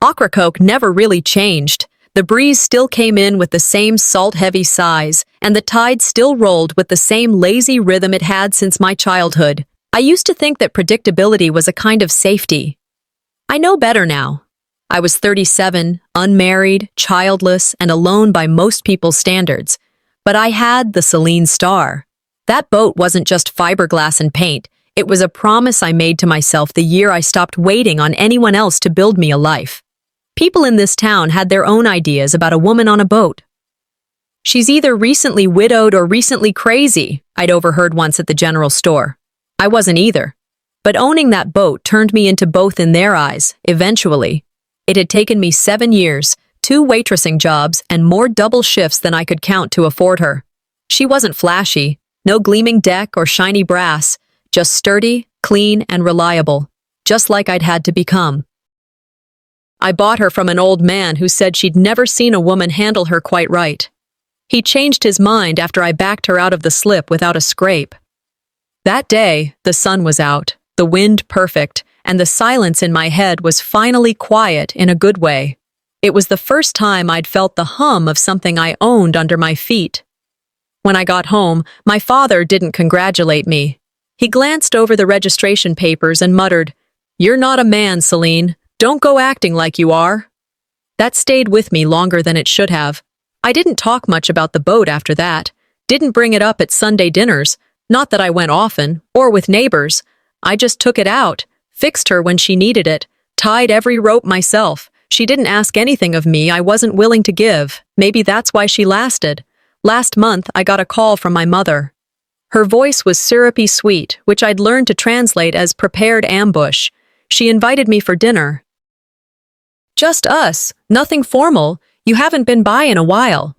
Ocracoke never really changed. The breeze still came in with the same salt-heavy sighs, and the tide still rolled with the same lazy rhythm it had since my childhood. I used to think that predictability was a kind of safety. I know better now. I was 37, unmarried, childless, and alone by most people's standards. But I had the Seline Star. That boat wasn't just fiberglass and paint. It was a promise I made to myself the year I stopped waiting on anyone else to build me a life. People in this town had their own ideas about a woman on a boat. "She's either recently widowed or recently crazy," I'd overheard once at the general store. I wasn't either. But owning that boat turned me into both in their eyes, eventually. It had taken me 7 years, 2 waitressing jobs, and more double shifts than I could count to afford her. She wasn't flashy, no gleaming deck or shiny brass, just sturdy, clean, and reliable, just like I'd had to become. I bought her from an old man who said she'd never seen a woman handle her quite right. He changed his mind after I backed her out of the slip without a scrape. That day, the sun was out, the wind perfect, and the silence in my head was finally quiet in a good way. It was the first time I'd felt the hum of something I owned under my feet. When I got home, my father didn't congratulate me. He glanced over the registration papers and muttered, "You're not a man, Selene. Don't go acting like you are." That stayed with me longer than it should have. I didn't talk much about the boat after that, didn't bring it up at Sunday dinners, not that I went often, or with neighbors. I just took it out, fixed her when she needed it, tied every rope myself. She didn't ask anything of me I wasn't willing to give. Maybe that's why she lasted. Last month, I got a call from my mother. Her voice was syrupy sweet, which I'd learned to translate as prepared ambush. She invited me for dinner. "Just us, nothing formal. You haven't been by in a while."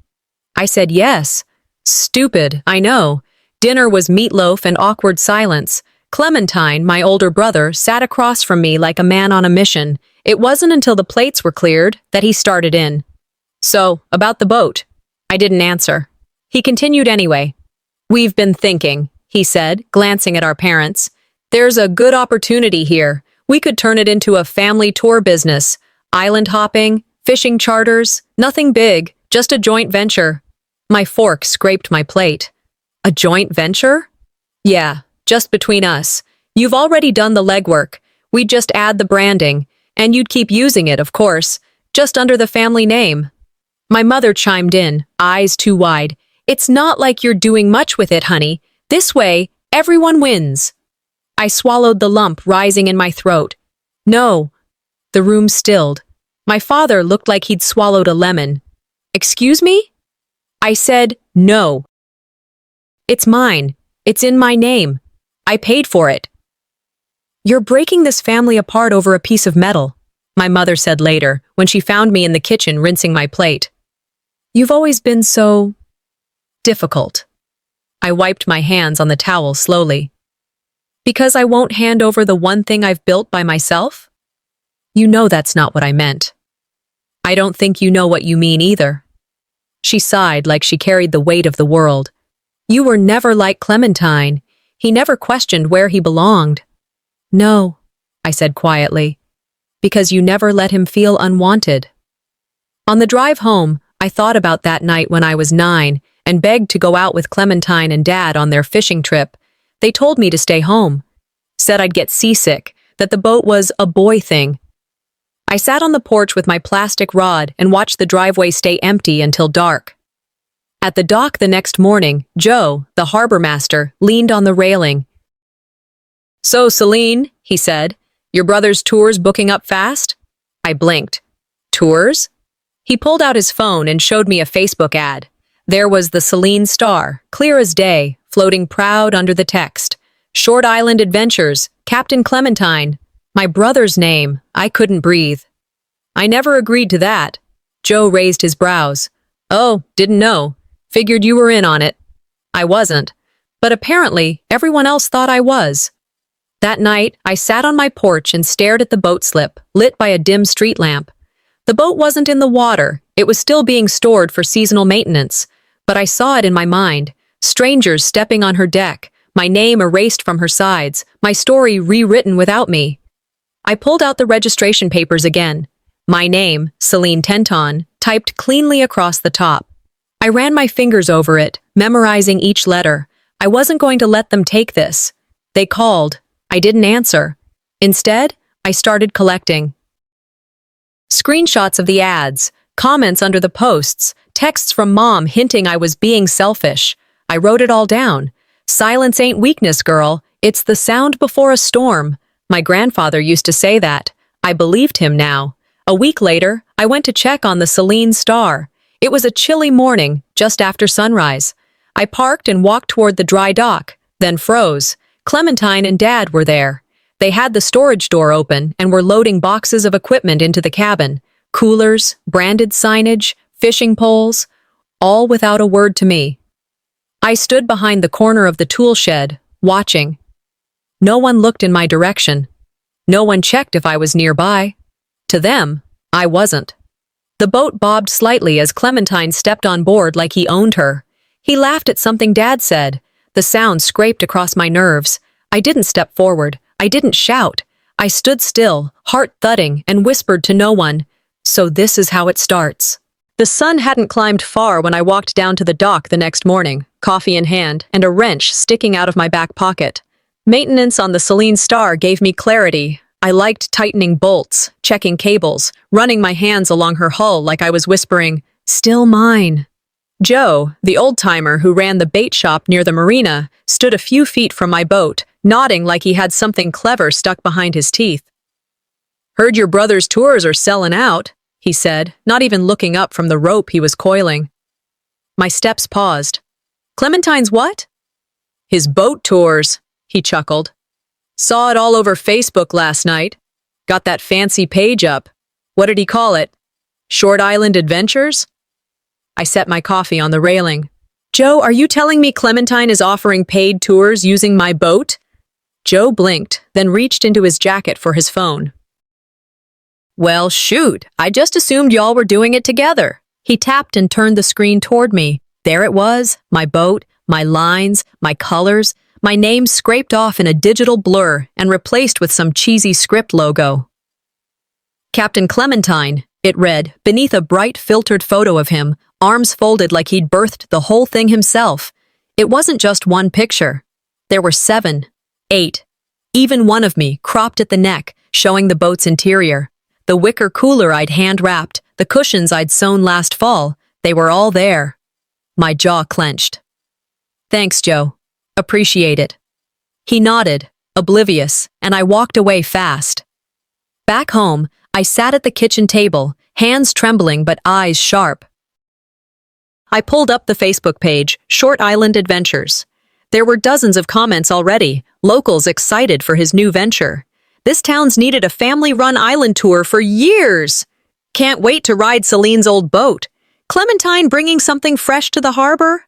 I said yes. Stupid, I know. Dinner was meatloaf and awkward silence. Clementine, my older brother, sat across from me like a man on a mission. It wasn't until the plates were cleared that he started in. "So, about the boat." I didn't answer. He continued anyway. "We've been thinking," he said, glancing at our parents. "There's a good opportunity here. We could turn it into a family tour business. Island hopping, fishing charters, nothing big, just a joint venture." My fork scraped my plate. "A joint venture?" "Yeah, just between us. You've already done the legwork. We'd just add the branding, and you'd keep using it, of course, just under the family name." My mother chimed in, eyes too wide. "It's not like you're doing much with it, honey. This way, everyone wins." I swallowed the lump rising in my throat. "No." The room stilled. My father looked like he'd swallowed a lemon. "Excuse me?" I said, "No. It's mine. It's in my name. I paid for it." "You're breaking this family apart over a piece of metal," my mother said later, when she found me in the kitchen rinsing my plate. "You've always been so difficult." I wiped my hands on the towel slowly. "Because I won't hand over the one thing I've built by myself?" "You know that's not what I meant." "I don't think you know what you mean either." She sighed like she carried the weight of the world. "You were never like Clementine. He never questioned where he belonged." "No," I said quietly, "because you never let him feel unwanted." On the drive home, I thought about that night when I was 9 and begged to go out with Clementine and Dad on their fishing trip. They told me to stay home, said I'd get seasick, that the boat was a boy thing. I sat on the porch with my plastic rod and watched the driveway stay empty until dark. At the dock the next morning, Joe, the harbor master, leaned on the railing. "So, Selene," he said, "your brother's tour's booking up fast?" I blinked. "Tours?" He pulled out his phone and showed me a Facebook ad. There was the Seline Star, clear as day, floating proud under the text. "Short Island Adventures, Captain Clementine." My brother's name. I couldn't breathe. "I never agreed to that." Joe raised his brows. "Oh, didn't know. Figured you were in on it." I wasn't. But apparently, everyone else thought I was. That night, I sat on my porch and stared at the boat slip, lit by a dim street lamp. The boat wasn't in the water. It was still being stored for seasonal maintenance. But I saw it in my mind. Strangers stepping on her deck, my name erased from her sides, my story rewritten without me. I pulled out the registration papers again. My name, Celine Tenton, typed cleanly across the top. I ran my fingers over it, memorizing each letter. I wasn't going to let them take this. They called. I didn't answer. Instead, I started collecting. Screenshots of the ads, comments under the posts, texts from mom hinting I was being selfish. I wrote it all down. Silence ain't weakness, girl. It's the sound before a storm. My grandfather used to say that. I believed him now. A week later, I went to check on the Seline Star. It was a chilly morning, just after sunrise. I parked and walked toward the dry dock, then froze. Clementine and Dad were there. They had the storage door open and were loading boxes of equipment into the cabin. Coolers, branded signage, fishing poles, all without a word to me. I stood behind the corner of the tool shed, watching. No one looked in my direction. No one checked if I was nearby. To them, I wasn't. The boat bobbed slightly as Clementine stepped on board like he owned her. He laughed at something Dad said. The sound scraped across my nerves. I didn't step forward. I didn't shout. I stood still, heart thudding, and whispered to no one. So this is how it starts. The sun hadn't climbed far when I walked down to the dock the next morning, coffee in hand, and a wrench sticking out of my back pocket. Maintenance on the Seline Star gave me clarity. I liked tightening bolts, checking cables, running my hands along her hull like I was whispering, "Still mine." Joe, the old-timer who ran the bait shop near the marina, stood a few feet from my boat, nodding like he had something clever stuck behind his teeth. "Heard your brother's tours are selling out," he said, not even looking up from the rope he was coiling. My steps paused. "Clementine's what?" "His boat tours," he chuckled. "Saw it all over Facebook last night. Got that fancy page up. What did he call it? Short Island Adventures?" I set my coffee on the railing. "Joe, are you telling me Clementine is offering paid tours using my boat?" Joe blinked, then reached into his jacket for his phone. "Well, shoot, I just assumed y'all were doing it together." He tapped and turned the screen toward me. There it was, my boat, my lines, my colors, my name scraped off in a digital blur and replaced with some cheesy script logo. "Captain Clementine," it read, beneath a bright filtered photo of him, arms folded like he'd birthed the whole thing himself. It wasn't just one picture. There were 7, 8, even one of me, cropped at the neck, showing the boat's interior. The wicker cooler I'd hand-wrapped, the cushions I'd sewn last fall, they were all there. My jaw clenched. "Thanks, Joe. Appreciate it." He nodded, oblivious, and I walked away fast. Back home, I sat at the kitchen table, hands trembling but eyes sharp. I pulled up the Facebook page, Short Island Adventures. There were dozens of comments already, locals excited for his new venture. This town's needed a family-run island tour for years. Can't wait to ride Celine's old boat. Clementine bringing something fresh to the harbor?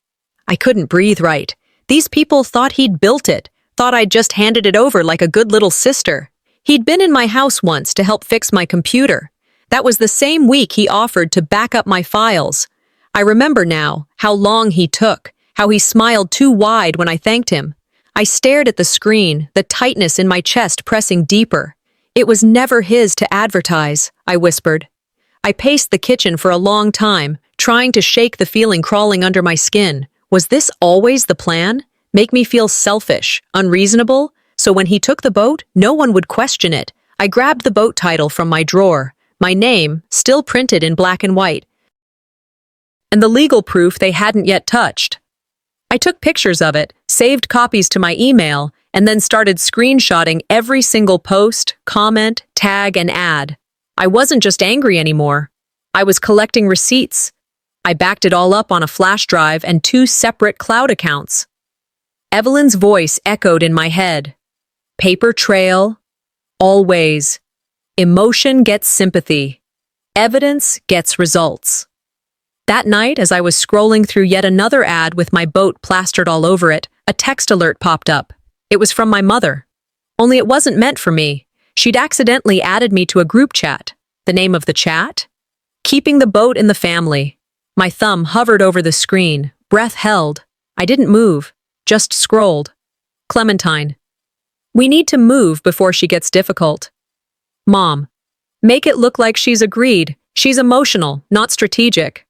I couldn't breathe right. These people thought he'd built it, thought I'd just handed it over like a good little sister. He'd been in my house once to help fix my computer. That was the same week he offered to back up my files. I remember now how long he took, how he smiled too wide when I thanked him. I stared at the screen, the tightness in my chest pressing deeper. It was never his to advertise, I whispered. I paced the kitchen for a long time, trying to shake the feeling crawling under my skin. Was this always the plan? Make me feel selfish, unreasonable? So when he took the boat, no one would question it. I grabbed the boat title from my drawer, my name, still printed in black and white, and the legal proof they hadn't yet touched. I took pictures of it, saved copies to my email, and then started screenshotting every single post, comment, tag, and ad. I wasn't just angry anymore. I was collecting receipts. I backed it all up on a flash drive and 2 separate cloud accounts. Evelyn's voice echoed in my head. Paper trail, always. Emotion gets sympathy. Evidence gets results. That night, as I was scrolling through yet another ad with my boat plastered all over it, a text alert popped up. It was from my mother. Only it wasn't meant for me. She'd accidentally added me to a group chat. The name of the chat? Keeping the boat in the family. My thumb hovered over the screen, breath held. I didn't move, just scrolled. Clementine. We need to move before she gets difficult. Mom. Make it look like she's agreed. She's emotional, not strategic.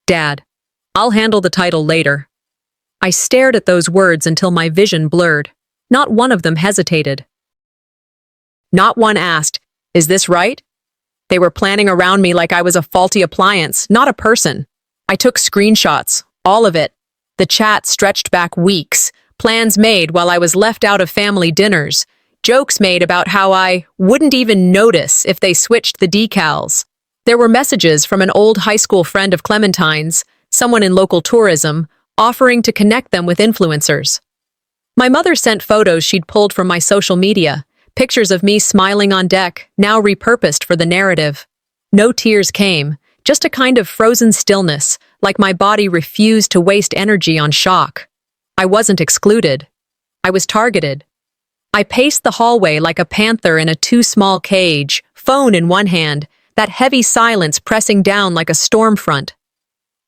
Dad, I'll handle the title later. I stared at those words until my vision blurred. Not one of them hesitated. Not one asked, "Is this right?" They were planning around me like I was a faulty appliance, not a person. I took screenshots, all of it. The chat stretched back weeks, plans made while I was left out of family dinners, jokes made about how I wouldn't even notice if they switched the decals. There were messages from an old high school friend of Clementine's, someone in local tourism, offering to connect them with influencers. My mother sent photos she'd pulled from my social media, pictures of me smiling on deck, now repurposed for the narrative. No tears came, just a kind of frozen stillness, like my body refused to waste energy on shock. I wasn't excluded. I was targeted. I paced the hallway like a panther in a too-small cage, phone in one hand, that heavy silence pressing down like a storm front.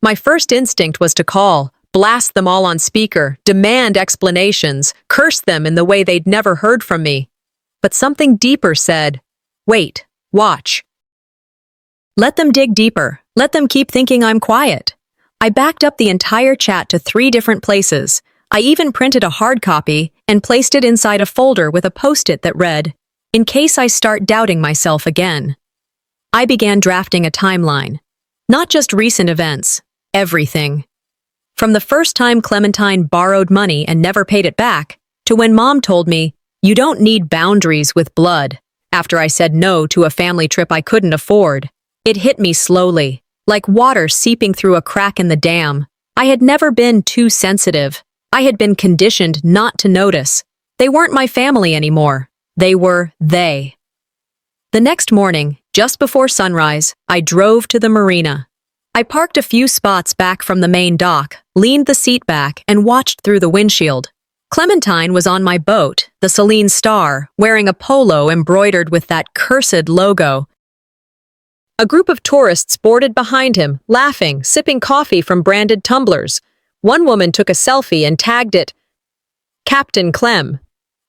My first instinct was to call, blast them all on speaker, demand explanations, curse them in the way they'd never heard from me. But something deeper said, "Wait, watch." Let them dig deeper. Let them keep thinking I'm quiet. I backed up the entire chat to 3 different places. I even printed a hard copy and placed it inside a folder with a post-it that read, "In case I start doubting myself again." I began drafting a timeline. Not just recent events, everything. From the first time Clementine borrowed money and never paid it back, to when Mom told me, "You don't need boundaries with blood," after I said no to a family trip I couldn't afford. It hit me slowly, like water seeping through a crack in the dam. I had never been too sensitive. I had been conditioned not to notice. They weren't my family anymore. They were they. The next morning, just before sunrise, I drove to the marina. I parked a few spots back from the main dock, leaned the seat back, and watched through the windshield. Clementine was on my boat, the Seline Star, wearing a polo embroidered with that cursed logo. A group of tourists boarded behind him, laughing, sipping coffee from branded tumblers. One woman took a selfie and tagged it, "Captain Clem."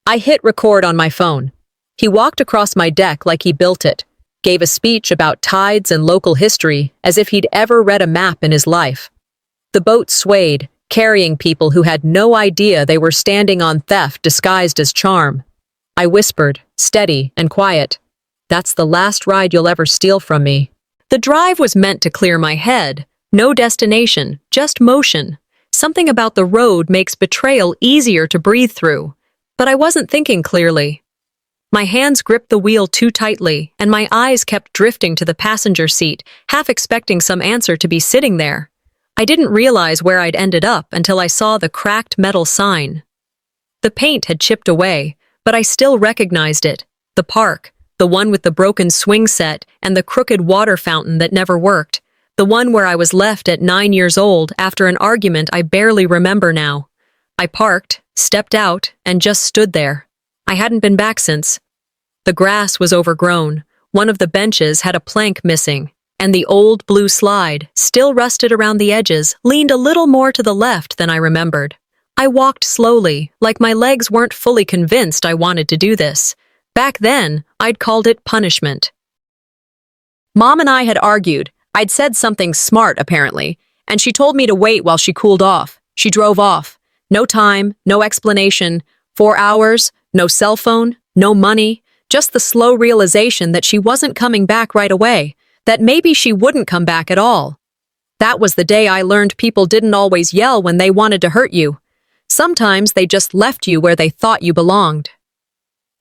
I hit record on my phone. He walked across my deck like he built it, gave a speech about tides and local history as if he'd ever read a map in his life. The boat swayed, carrying people who had no idea they were standing on theft disguised as charm. I whispered, steady and quiet, "That's the last ride you'll ever steal from me." The drive was meant to clear my head. No destination, just motion. Something about the road makes betrayal easier to breathe through. But I wasn't thinking clearly. My hands gripped the wheel too tightly, and my eyes kept drifting to the passenger seat, half expecting some answer to be sitting there. I didn't realize where I'd ended up until I saw the cracked metal sign. The paint had chipped away, but I still recognized it. The park, the one with the broken swing set and the crooked water fountain that never worked. The one where I was left at 9 years old after an argument I barely remember now. I parked, stepped out, and just stood there. I hadn't been back since. The grass was overgrown, one of the benches had a plank missing, and the old blue slide, still rusted around the edges, leaned a little more to the left than I remembered. I walked slowly, like my legs weren't fully convinced I wanted to do this. Back then, I'd called it punishment. Mom and I had argued. I'd said something smart, apparently, and she told me to wait while she cooled off. She drove off. No time, no explanation. 4 hours, no cell phone, no money, just the slow realization that she wasn't coming back right away, that maybe she wouldn't come back at all. That was the day I learned people didn't always yell when they wanted to hurt you. Sometimes they just left you where they thought you belonged.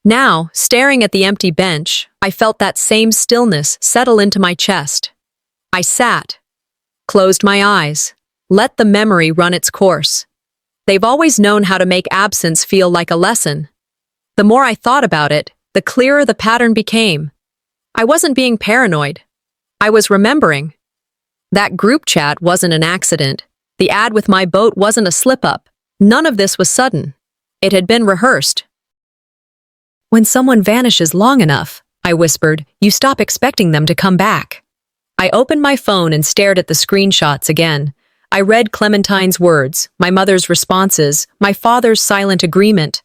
Now, staring at the empty bench, I felt that same stillness settle into my chest. I sat, closed my eyes, let the memory run its course. They've always known how to make absence feel like a lesson. The more I thought about it, the clearer the pattern became. I wasn't being paranoid. I was remembering. That group chat wasn't an accident. The ad with my boat wasn't a slip-up. None of this was sudden. It had been rehearsed. "When someone vanishes long enough," I whispered, "you stop expecting them to come back." I opened my phone and stared at the screenshots again. I read Clementine's words, my mother's responses, my father's silent agreement.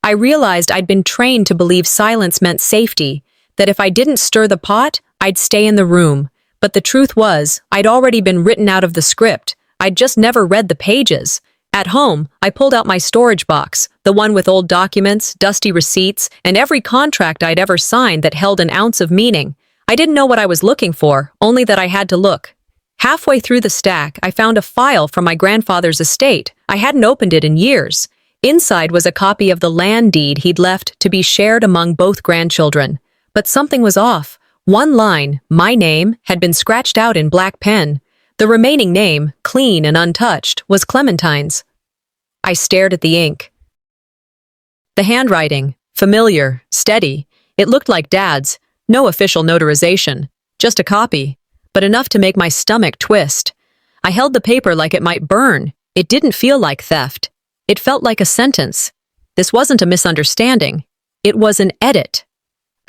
I realized I'd been trained to believe silence meant safety, that if I didn't stir the pot, I'd stay in the room. But the truth was, I'd already been written out of the script. I'd just never read the pages. At home, I pulled out my storage box, the one with old documents, dusty receipts, and every contract I'd ever signed that held an ounce of meaning. I didn't know what I was looking for, only that I had to look. Halfway through the stack, I found a file from my grandfather's estate. I hadn't opened it in years. Inside was a copy of the land deed he'd left to be shared among both grandchildren. But something was off. One line, my name, had been scratched out in black pen. The remaining name, clean and untouched, was Clementine's. I stared at the ink. The handwriting, familiar, steady. It looked like Dad's. No official notarization. Just a copy. But enough to make my stomach twist. I held the paper like it might burn. It didn't feel like theft. It felt like a sentence. This wasn't a misunderstanding. It was an edit.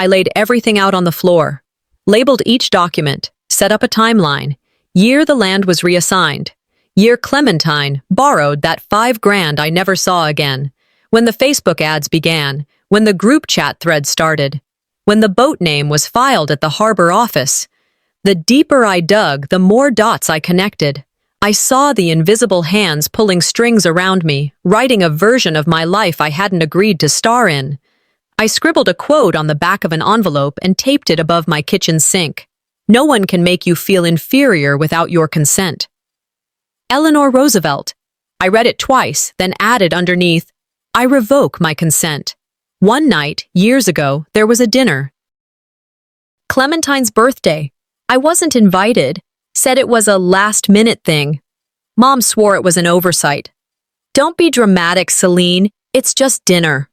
I laid everything out on the floor. Labeled each document. Set up a timeline. Year the land was reassigned. Year Clementine borrowed that $5,000 I never saw again. When the Facebook ads began. When the group chat thread started. When the boat name was filed at the harbor office. The deeper I dug, the more dots I connected. I saw the invisible hands pulling strings around me, writing a version of my life I hadn't agreed to star in. I scribbled a quote on the back of an envelope and taped it above my kitchen sink. No one can make you feel inferior without your consent. Eleanor Roosevelt. I read it twice, then added underneath, I revoke my consent. One night, years ago, there was a dinner. Clementine's birthday. I wasn't invited. Said it was a last-minute thing. Mom swore it was an oversight. Don't be dramatic, Selene. It's just dinner.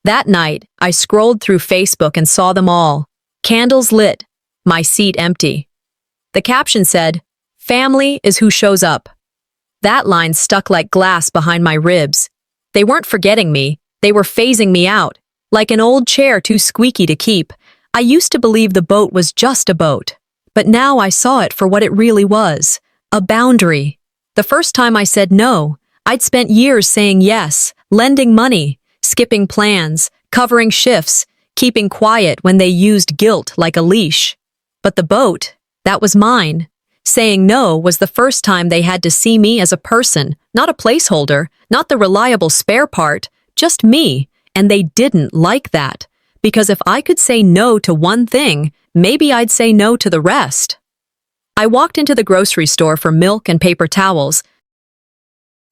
That night, I scrolled through Facebook and saw them all. Candles lit. My seat empty. The caption said, Family is who shows up. That line stuck like glass behind my ribs. They weren't forgetting me. They were phasing me out. Like an old chair too squeaky to keep. I used to believe the boat was just a boat. But now I saw it for what it really was. A boundary. The first time I said no, I'd spent years saying yes, lending money, skipping plans, covering shifts, keeping quiet when they used guilt like a leash. But the boat, that was mine. Saying no was the first time they had to see me as a person, not a placeholder, not the reliable spare part, just me, and they didn't like that. Because if I could say no to one thing, maybe I'd say no to the rest. I walked into the grocery store for milk and paper towels.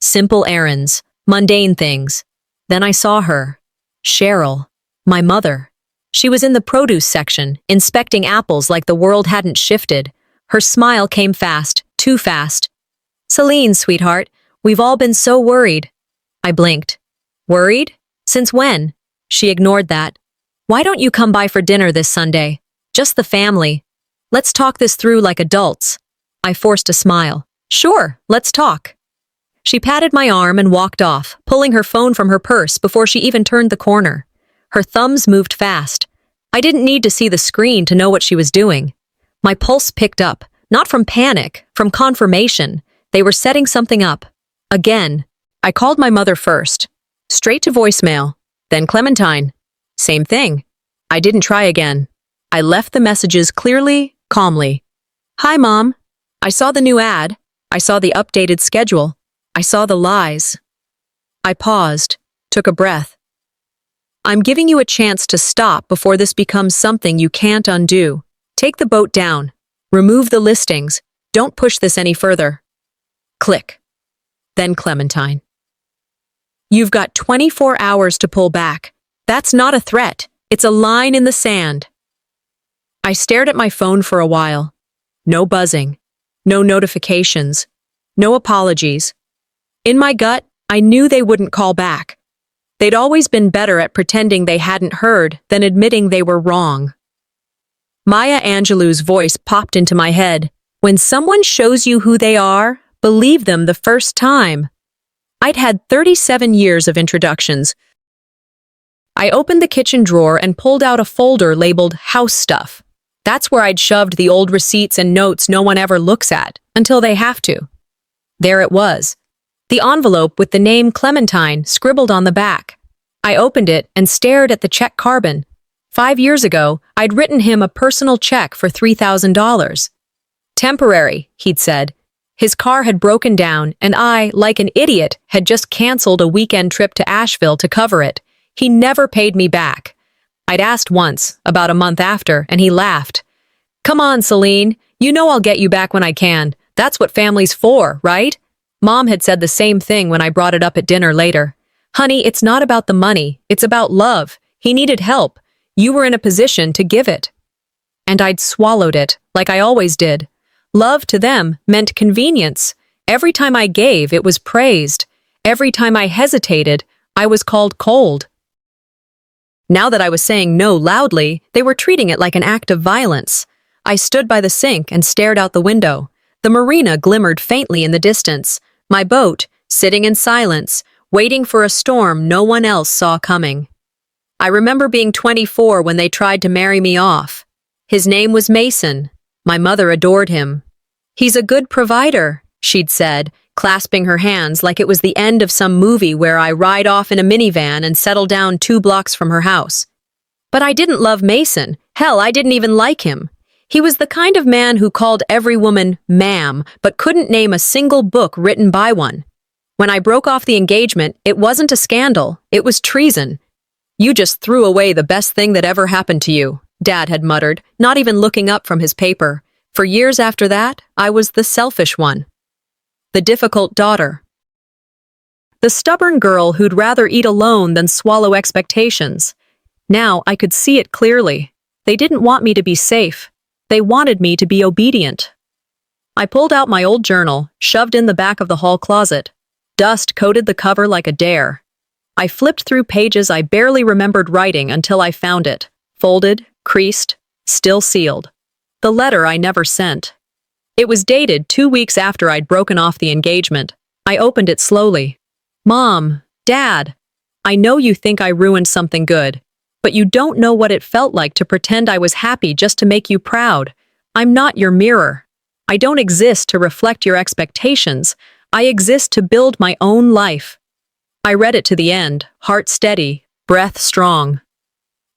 Simple errands, mundane things. Then I saw her. Cheryl, my mother. She was in the produce section, inspecting apples like the world hadn't shifted. Her smile came fast, too fast. Selene, sweetheart, we've all been so worried. I blinked. Worried? Since when? She ignored that. Why don't you come by for dinner this Sunday? Just the family. Let's talk this through like adults. I forced a smile. Sure, let's talk. She patted my arm and walked off, pulling her phone from her purse before she even turned the corner. Her thumbs moved fast. I didn't need to see the screen to know what she was doing. My pulse picked up, not from panic, from confirmation. They were setting something up. Again. I called my mother first. Straight to voicemail. Then Clementine. Same thing. I didn't try again. I left the messages clearly, calmly. Hi, Mom. I saw the new ad. I saw the updated schedule. I saw the lies. I paused, took a breath. I'm giving you a chance to stop before this becomes something you can't undo. Take the boat down. Remove the listings. Don't push this any further. Click. Then Clementine. You've got 24 hours to pull back. That's not a threat. It's a line in the sand. I stared at my phone for a while. No buzzing. No notifications. No apologies. In my gut, I knew they wouldn't call back. They'd always been better at pretending they hadn't heard than admitting they were wrong. Maya Angelou's voice popped into my head. When someone shows you who they are, believe them the first time. I'd had 37 years of introductions. I opened the kitchen drawer and pulled out a folder labeled House Stuff. That's where I'd shoved the old receipts and notes no one ever looks at, until they have to. There it was. The envelope with the name Clementine scribbled on the back. I opened it and stared at the check carbon. 5 years ago, I'd written him a personal check for $3,000. Temporary, he'd said. His car had broken down, and I, like an idiot, had just canceled a weekend trip to Asheville to cover it. He never paid me back. I'd asked once, about a month after, and he laughed. "Come on, Selene. You know I'll get you back when I can. That's what family's for, right?" Mom had said the same thing when I brought it up at dinner later. "Honey, it's not about the money. It's about love. He needed help. You were in a position to give it." And I'd swallowed it, like I always did. Love to them meant convenience. Every time I gave, it was praised. Every time I hesitated, I was called cold. Now that I was saying no loudly, they were treating it like an act of violence. I stood by the sink and stared out the window. The marina glimmered faintly in the distance. My boat, sitting in silence, waiting for a storm no one else saw coming. I remember being 24 when they tried to marry me off. His name was Mason. My mother adored him. "He's a good provider," she'd said, clasping her hands like it was the end of some movie where I ride off in a minivan and settle down 2 blocks from her house. But I didn't love Mason. Hell, I didn't even like him. He was the kind of man who called every woman ma'am, but couldn't name a single book written by one. When I broke off the engagement, it wasn't a scandal. It was treason. "You just threw away the best thing that ever happened to you," Dad had muttered, not even looking up from his paper. For years after that, I was the selfish one. The difficult daughter. The stubborn girl who'd rather eat alone than swallow expectations. Now I could see it clearly. They didn't want me to be safe. They wanted me to be obedient. I pulled out my old journal, shoved in the back of the hall closet. Dust coated the cover like a dare. I flipped through pages I barely remembered writing until I found it. Folded, creased, still sealed. The letter I never sent. It was dated 2 weeks after I'd broken off the engagement. I opened it slowly. "Mom, Dad, I know you think I ruined something good, but you don't know what it felt like to pretend I was happy just to make you proud. I'm not your mirror. I don't exist to reflect your expectations. I exist to build my own life." I read it to the end, heart steady, breath strong.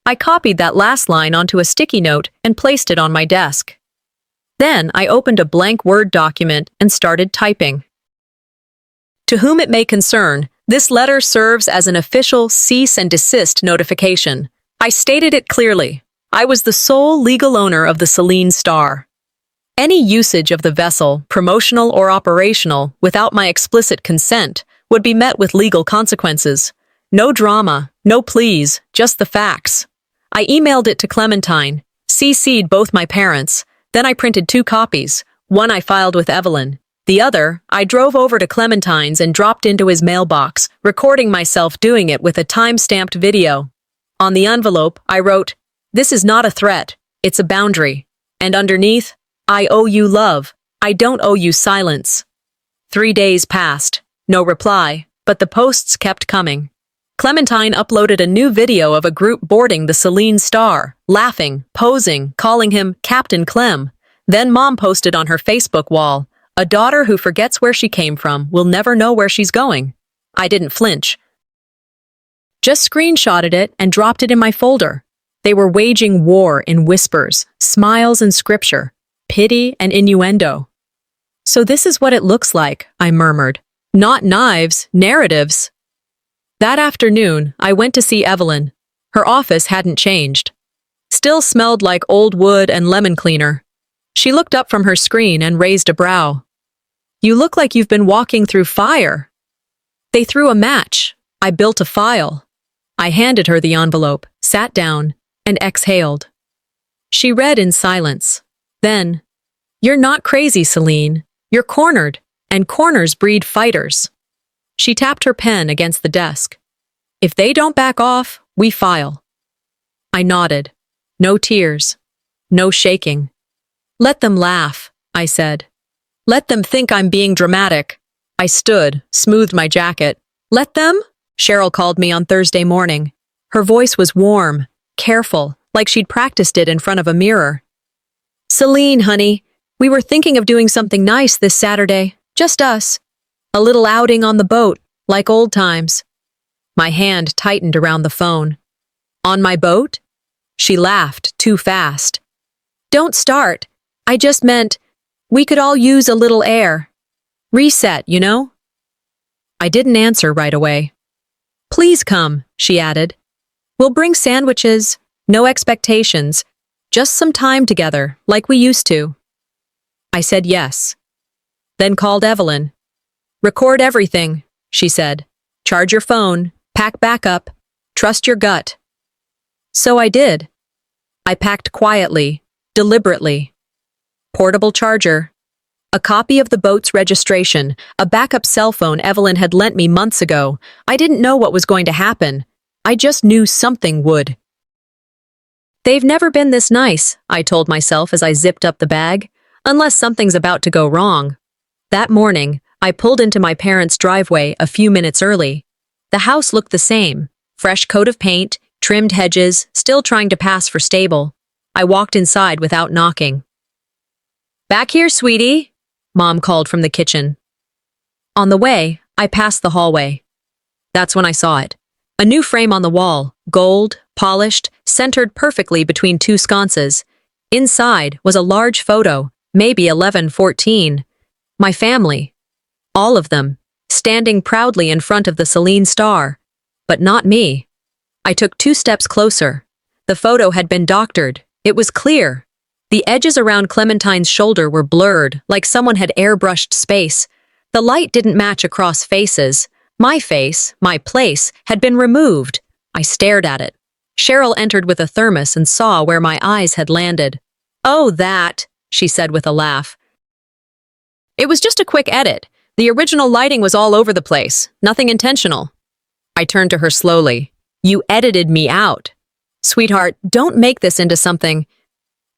I copied that last line onto a sticky note and placed it on my desk. Then I opened a blank Word document and started typing. "To whom it may concern, this letter serves as an official cease and desist notification. I stated it clearly. I was the sole legal owner of the Seline Star. Any usage of the vessel, promotional or operational, without my explicit consent, would be met with legal consequences. No drama, no pleas, just the facts. I emailed it to Clementine, CC'd both my parents, then I printed 2 copies. One I filed with Evelyn. The other, I drove over to Clementine's and dropped into his mailbox, recording myself doing it with a time-stamped video. On the envelope, I wrote, "This is not a threat, it's a boundary." And underneath, "I owe you love. I don't owe you silence." 3 days passed. No reply, but the posts kept coming. Clementine uploaded a new video of a group boarding the Seline Star, laughing, posing, calling him Captain Clem. Then Mom posted on her Facebook wall, "A daughter who forgets where she came from will never know where she's going." I didn't flinch. Just screenshotted it and dropped it in my folder. They were waging war in whispers, smiles and scripture, pity and innuendo. "So this is what it looks like," I murmured. "Not knives, narratives." That afternoon, I went to see Evelyn. Her office hadn't changed. Still smelled like old wood and lemon cleaner. She looked up from her screen and raised a brow. "You look like you've been walking through fire." They threw a match. I built a file. I handed her the envelope, sat down, and exhaled. She read in silence. Then, "You're not crazy, Selene. You're cornered, and corners breed fighters." She tapped her pen against the desk. "If they don't back off, we file." I nodded. No tears. No shaking. "Let them laugh," I said. "Let them think I'm being dramatic." I stood, smoothed my jacket. "Let them?" Cheryl called me on Thursday morning. Her voice was warm, careful, like she'd practiced it in front of a mirror. "Selene, honey, we were thinking of doing something nice this Saturday. Just us. A little outing on the boat, like old times." My hand tightened around the phone. "On my boat?" She laughed, too fast. Don't start. I just meant, we could all use a little air. Reset, you know? I didn't answer right away. Please come, she added. We'll bring sandwiches, no expectations, just some time together, like we used to. I said yes. Then called Evelyn. Record everything, she said. Charge your phone, pack backup, trust your gut. So I did. I packed quietly, deliberately. Portable charger, a copy of the boat's registration, a backup cell phone Evelyn had lent me months ago. I didn't know what was going to happen. I just knew something would. They've never been this nice, I told myself as I zipped up the bag, unless something's about to go wrong. That morning, I pulled into my parents' driveway a few minutes early. The house looked the same, fresh coat of paint, trimmed hedges, still trying to pass for stable. I walked inside without knocking. Back here, sweetie, Mom called from the kitchen. On the way, I passed the hallway. That's when I saw it. A new frame on the wall, gold, polished, centered perfectly between two sconces. Inside was a large photo, maybe 11-14. My family. All of them, standing proudly in front of the Seline Star. But not me. I took 2 steps closer. The photo had been doctored. It was clear. The edges around Clementine's shoulder were blurred, like someone had airbrushed space. The light didn't match across faces. My face, my place, had been removed. I stared at it. Cheryl entered with a thermos and saw where my eyes had landed. Oh, that, she said with a laugh. It was just a quick edit. The original lighting was all over the place, nothing intentional. I turned to her slowly. You edited me out. Sweetheart, don't make this into something.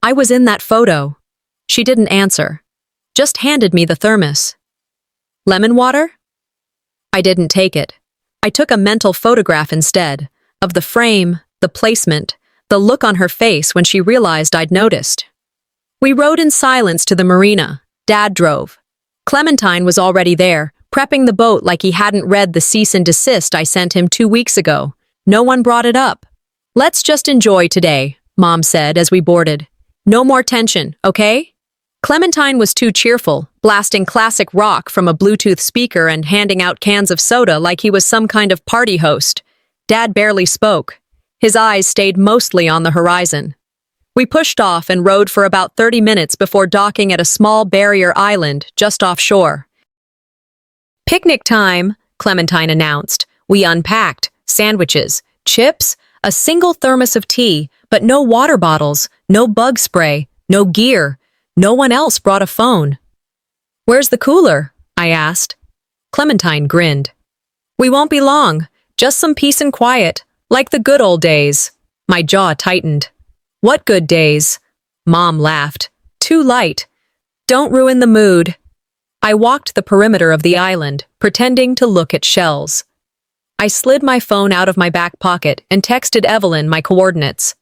I was in that photo. She didn't answer. Just handed me the thermos. Lemon water? I didn't take it. I took a mental photograph instead, of the frame, the placement, the look on her face when she realized I'd noticed. We rode in silence to the marina. Dad drove. Clementine was already there, prepping the boat like he hadn't read the cease and desist I sent him 2 weeks ago. No one brought it up. Let's just enjoy today, Mom said as we boarded. No more tension, okay? Clementine was too cheerful, blasting classic rock from a Bluetooth speaker and handing out cans of soda like he was some kind of party host. Dad barely spoke. His eyes stayed mostly on the horizon. We pushed off and rode for about 30 minutes before docking at a small barrier island just offshore. Picnic time, Clementine announced. We unpacked, sandwiches, chips, a single thermos of tea, but no water bottles, no bug spray, no gear. No one else brought a phone. Where's the cooler? I asked. Clementine grinned. We won't be long, just some peace and quiet, like the good old days. My jaw tightened. What good days? Mom laughed. Too light. Don't ruin the mood. I walked the perimeter of the island, pretending to look at shells. I slid my phone out of my back pocket and texted Evelyn my coordinates.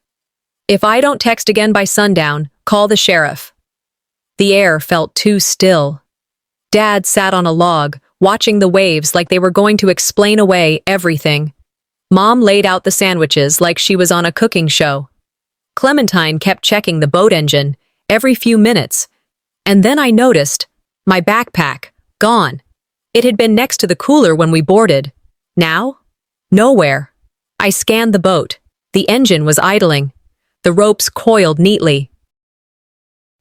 If I don't text again by sundown, call the sheriff. The air felt too still. Dad sat on a log, watching the waves like they were going to explain away everything. Mom laid out the sandwiches like she was on a cooking show. Clementine kept checking the boat engine every few minutes. And then I noticed my backpack, gone. It had been next to the cooler when we boarded. Now? Nowhere. I scanned the boat. The engine was idling. The ropes coiled neatly.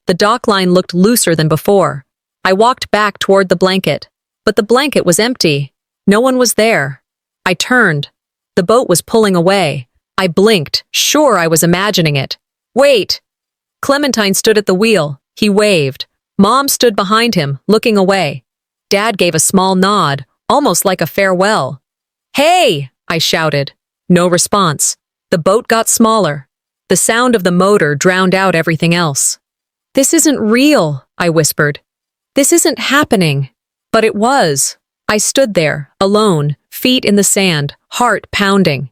The dock line looked looser than before. I walked back toward the blanket, but the blanket was empty. No one was there. I turned. The boat was pulling away. I blinked, sure I was imagining it. Wait! Clementine stood at the wheel. He waved. Mom stood behind him, looking away. Dad gave a small nod, almost like a farewell. Hey! I shouted. No response. The boat got smaller. The sound of the motor drowned out everything else. This isn't real, I whispered. This isn't happening. But it was. I stood there, alone, feet in the sand, heart pounding.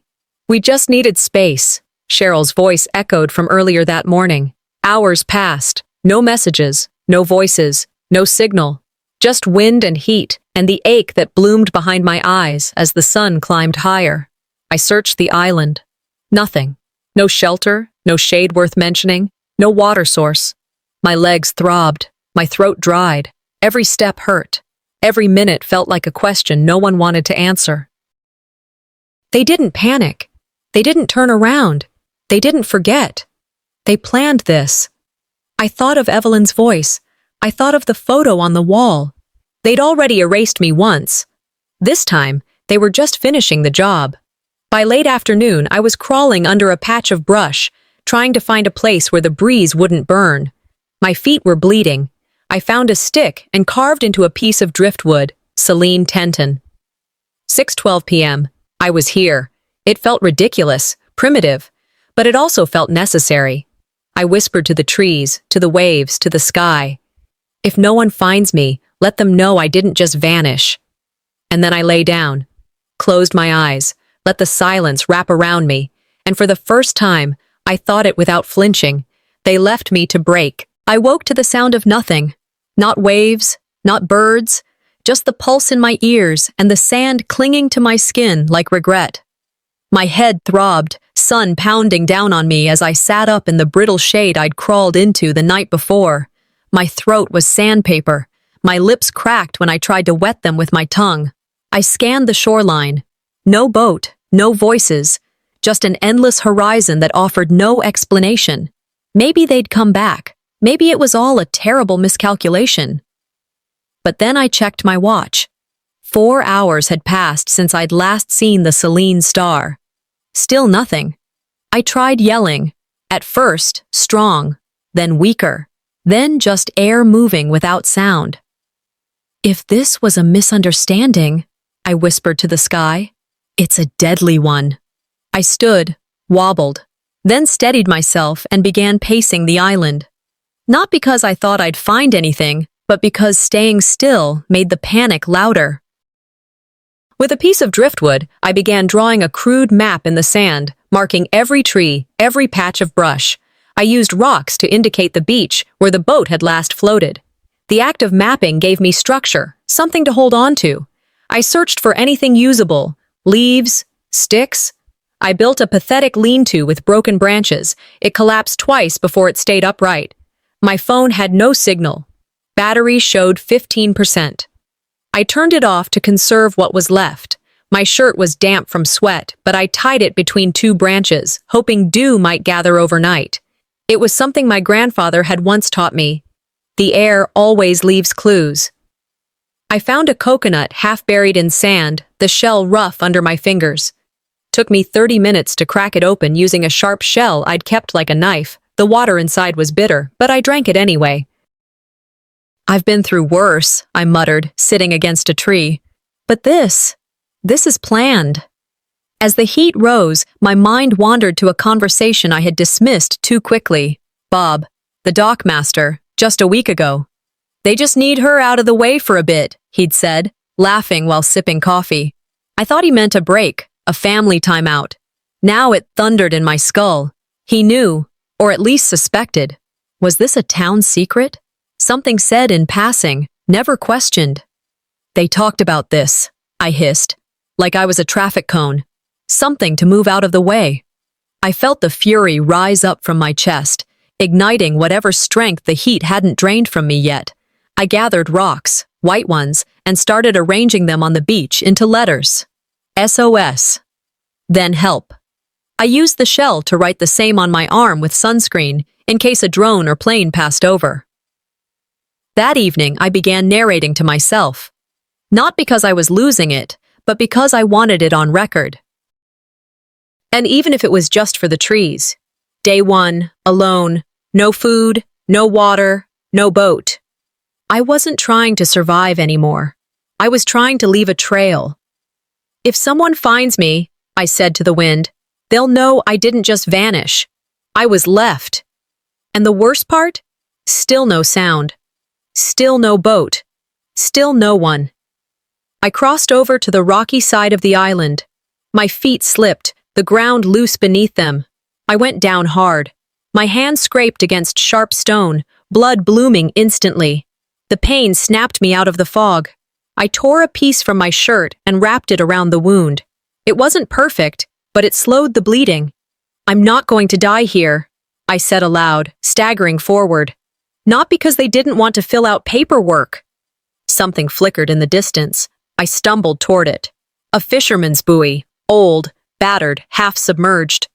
We just needed space. Cheryl's voice echoed from earlier that morning. Hours passed. No messages, no voices, no signal. Just wind and heat, and the ache that bloomed behind my eyes as the sun climbed higher. I searched the island. Nothing. No shelter, no shade worth mentioning, no water source. My legs throbbed, my throat dried, every step hurt. Every minute felt like a question no one wanted to answer. They didn't panic. They didn't turn around. They didn't forget. They planned this. I thought of Evelyn's voice. I thought of the photo on the wall. They'd already erased me once. This time, they were just finishing the job. By late afternoon, I was crawling under a patch of brush, trying to find a place where the breeze wouldn't burn. My feet were bleeding. I found a stick and carved into a piece of driftwood, Selene Tenton. 6:12 p.m. I was here. It felt ridiculous, primitive, but it also felt necessary. I whispered to the trees, to the waves, to the sky. If no one finds me, let them know I didn't just vanish. And then I lay down, closed my eyes, let the silence wrap around me, and for the first time, I thought it without flinching. They left me to break. I woke to the sound of nothing. Not waves, not birds, just the pulse in my ears and the sand clinging to my skin like regret. My head throbbed, sun pounding down on me as I sat up in the brittle shade I'd crawled into the night before. My throat was sandpaper. My lips cracked when I tried to wet them with my tongue. I scanned the shoreline. No boat, no voices, just an endless horizon that offered no explanation. Maybe they'd come back. Maybe it was all a terrible miscalculation. But then I checked my watch. 4 hours had passed since I'd last seen the Seline Star. Still nothing. I tried yelling. At first, strong, then weaker, then just air moving without sound. If this was a misunderstanding, I whispered to the sky, it's a deadly one. I stood, wobbled, then steadied myself and began pacing the island. Not because I thought I'd find anything, but because staying still made the panic louder. With a piece of driftwood, I began drawing a crude map in the sand, marking every tree, every patch of brush. I used rocks to indicate the beach where the boat had last floated. The act of mapping gave me structure, something to hold on to. I searched for anything usable, leaves, sticks. I built a pathetic lean-to with broken branches. It collapsed twice before it stayed upright. My phone had no signal. Battery showed 15%. I turned it off to conserve what was left. My shirt was damp from sweat, but I tied it between 2 branches, hoping dew might gather overnight. It was something my grandfather had once taught me. The air always leaves clues. I found a coconut half buried in sand, the shell rough under my fingers. Took me 30 minutes to crack it open using a sharp shell I'd kept like a knife. The water inside was bitter, but I drank it anyway. I've been through worse, I muttered, sitting against a tree. But this is planned. As the heat rose, my mind wandered to a conversation I had dismissed too quickly. Bob, the dockmaster, just a week ago. They just need her out of the way for a bit, he'd said, laughing while sipping coffee. I thought he meant a break, a family timeout. Now it thundered in my skull. He knew, or at least suspected. Was this a town secret? Something said in passing, never questioned. They talked about this, I hissed, like I was a traffic cone. Something to move out of the way. I felt the fury rise up from my chest, igniting whatever strength the heat hadn't drained from me yet. I gathered rocks, white ones, and started arranging them on the beach into letters. SOS. Then help. I used the shell to write the same on my arm with sunscreen, in case a drone or plane passed over. That evening, I began narrating to myself. Not because I was losing it, but because I wanted it on record. And even if it was just for the trees. Day 1, alone, no food, no water, no boat. I wasn't trying to survive anymore. I was trying to leave a trail. If someone finds me, I said to the wind, they'll know I didn't just vanish. I was left. And the worst part? Still no sound. Still no boat. Still no one. I crossed over to the rocky side of the island. My feet slipped, the ground loose beneath them. I went down hard. My hand scraped against sharp stone, blood blooming instantly. The pain snapped me out of the fog. I tore a piece from my shirt and wrapped it around the wound. It wasn't perfect, but it slowed the bleeding. I'm not going to die here, I said aloud, staggering forward. Not because they didn't want to fill out paperwork. Something flickered in the distance. I stumbled toward it. A fisherman's buoy, old, battered, half submerged.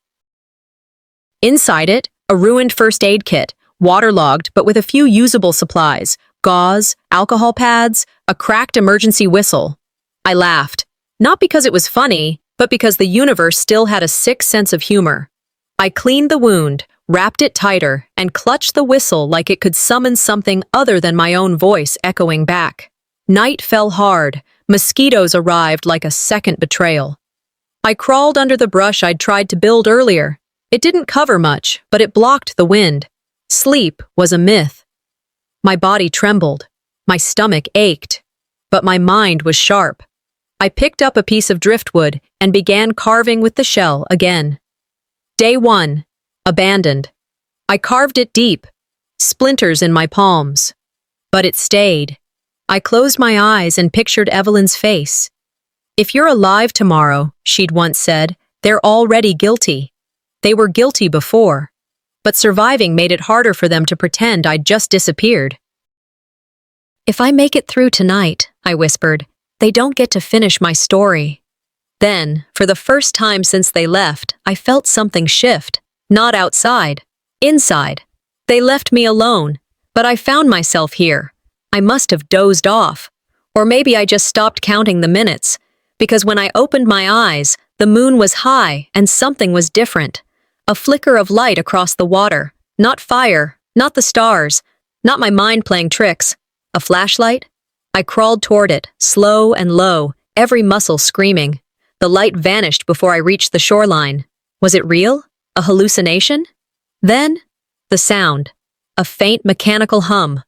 Inside it, a ruined first aid kit, waterlogged but with a few usable supplies, gauze, alcohol pads, a cracked emergency whistle. I laughed, not because it was funny, but because the universe still had a sick sense of humor. I cleaned the wound, wrapped it tighter, and clutched the whistle like it could summon something other than my own voice echoing back. Night fell hard. Mosquitoes arrived like a second betrayal. I crawled under the brush I'd tried to build earlier. It didn't cover much, but it blocked the wind. Sleep was a myth. My body trembled. My stomach ached. But my mind was sharp. I picked up a piece of driftwood and began carving with the shell again. Day 1. Abandoned. I carved it deep. Splinters in my palms. But it stayed. I closed my eyes and pictured Evelyn's face. If you're alive tomorrow, she'd once said, they're already guilty. They were guilty before. But surviving made it harder for them to pretend I'd just disappeared. If I make it through tonight, I whispered, they don't get to finish my story. Then, for the first time since they left, I felt something shift. Not outside. Inside. They left me alone, but I found myself here. I must have dozed off. Or maybe I just stopped counting the minutes, because when I opened my eyes, the moon was high and something was different. A flicker of light across the water. Not fire, not the stars, not my mind playing tricks. A flashlight? I crawled toward it, slow and low, every muscle screaming. The light vanished before I reached the shoreline. Was it real? A hallucination? Then, the sound. A faint mechanical hum.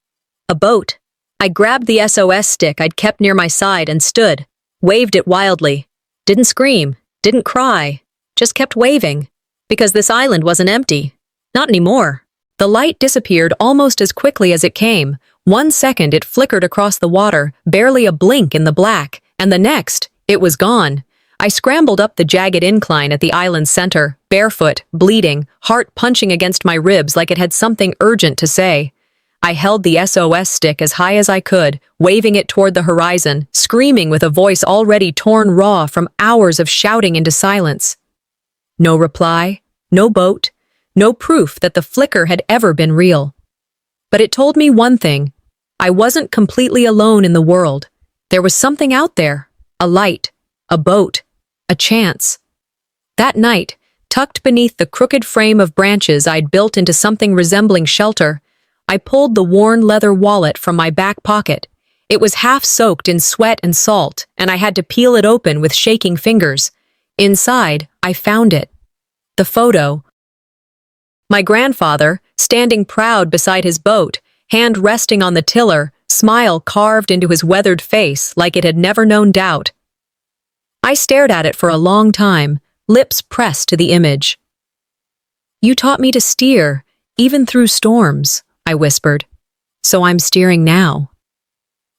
A boat. I grabbed the SOS stick I'd kept near my side and stood, waved it wildly. Didn't scream, didn't cry, just kept waving. Because this island wasn't empty. Not anymore. The light disappeared almost as quickly as it came. 1 second it flickered across the water, barely a blink in the black, and the next, it was gone. I scrambled up the jagged incline at the island's center, barefoot, bleeding, heart punching against my ribs like it had something urgent to say. I held the SOS stick as high as I could, waving it toward the horizon, screaming with a voice already torn raw from hours of shouting into silence. No reply, no boat, no proof that the flicker had ever been real. But it told me one thing. I wasn't completely alone in the world. There was something out there, a light, a boat, a chance. That night, tucked beneath the crooked frame of branches I'd built into something resembling shelter, I pulled the worn leather wallet from my back pocket. It was half soaked in sweat and salt, and I had to peel it open with shaking fingers. Inside, I found it. The photo. My grandfather, standing proud beside his boat, hand resting on the tiller, smile carved into his weathered face like it had never known doubt. I stared at it for a long time, lips pressed to the image. You taught me to steer, even through storms, I whispered. So I'm steering now.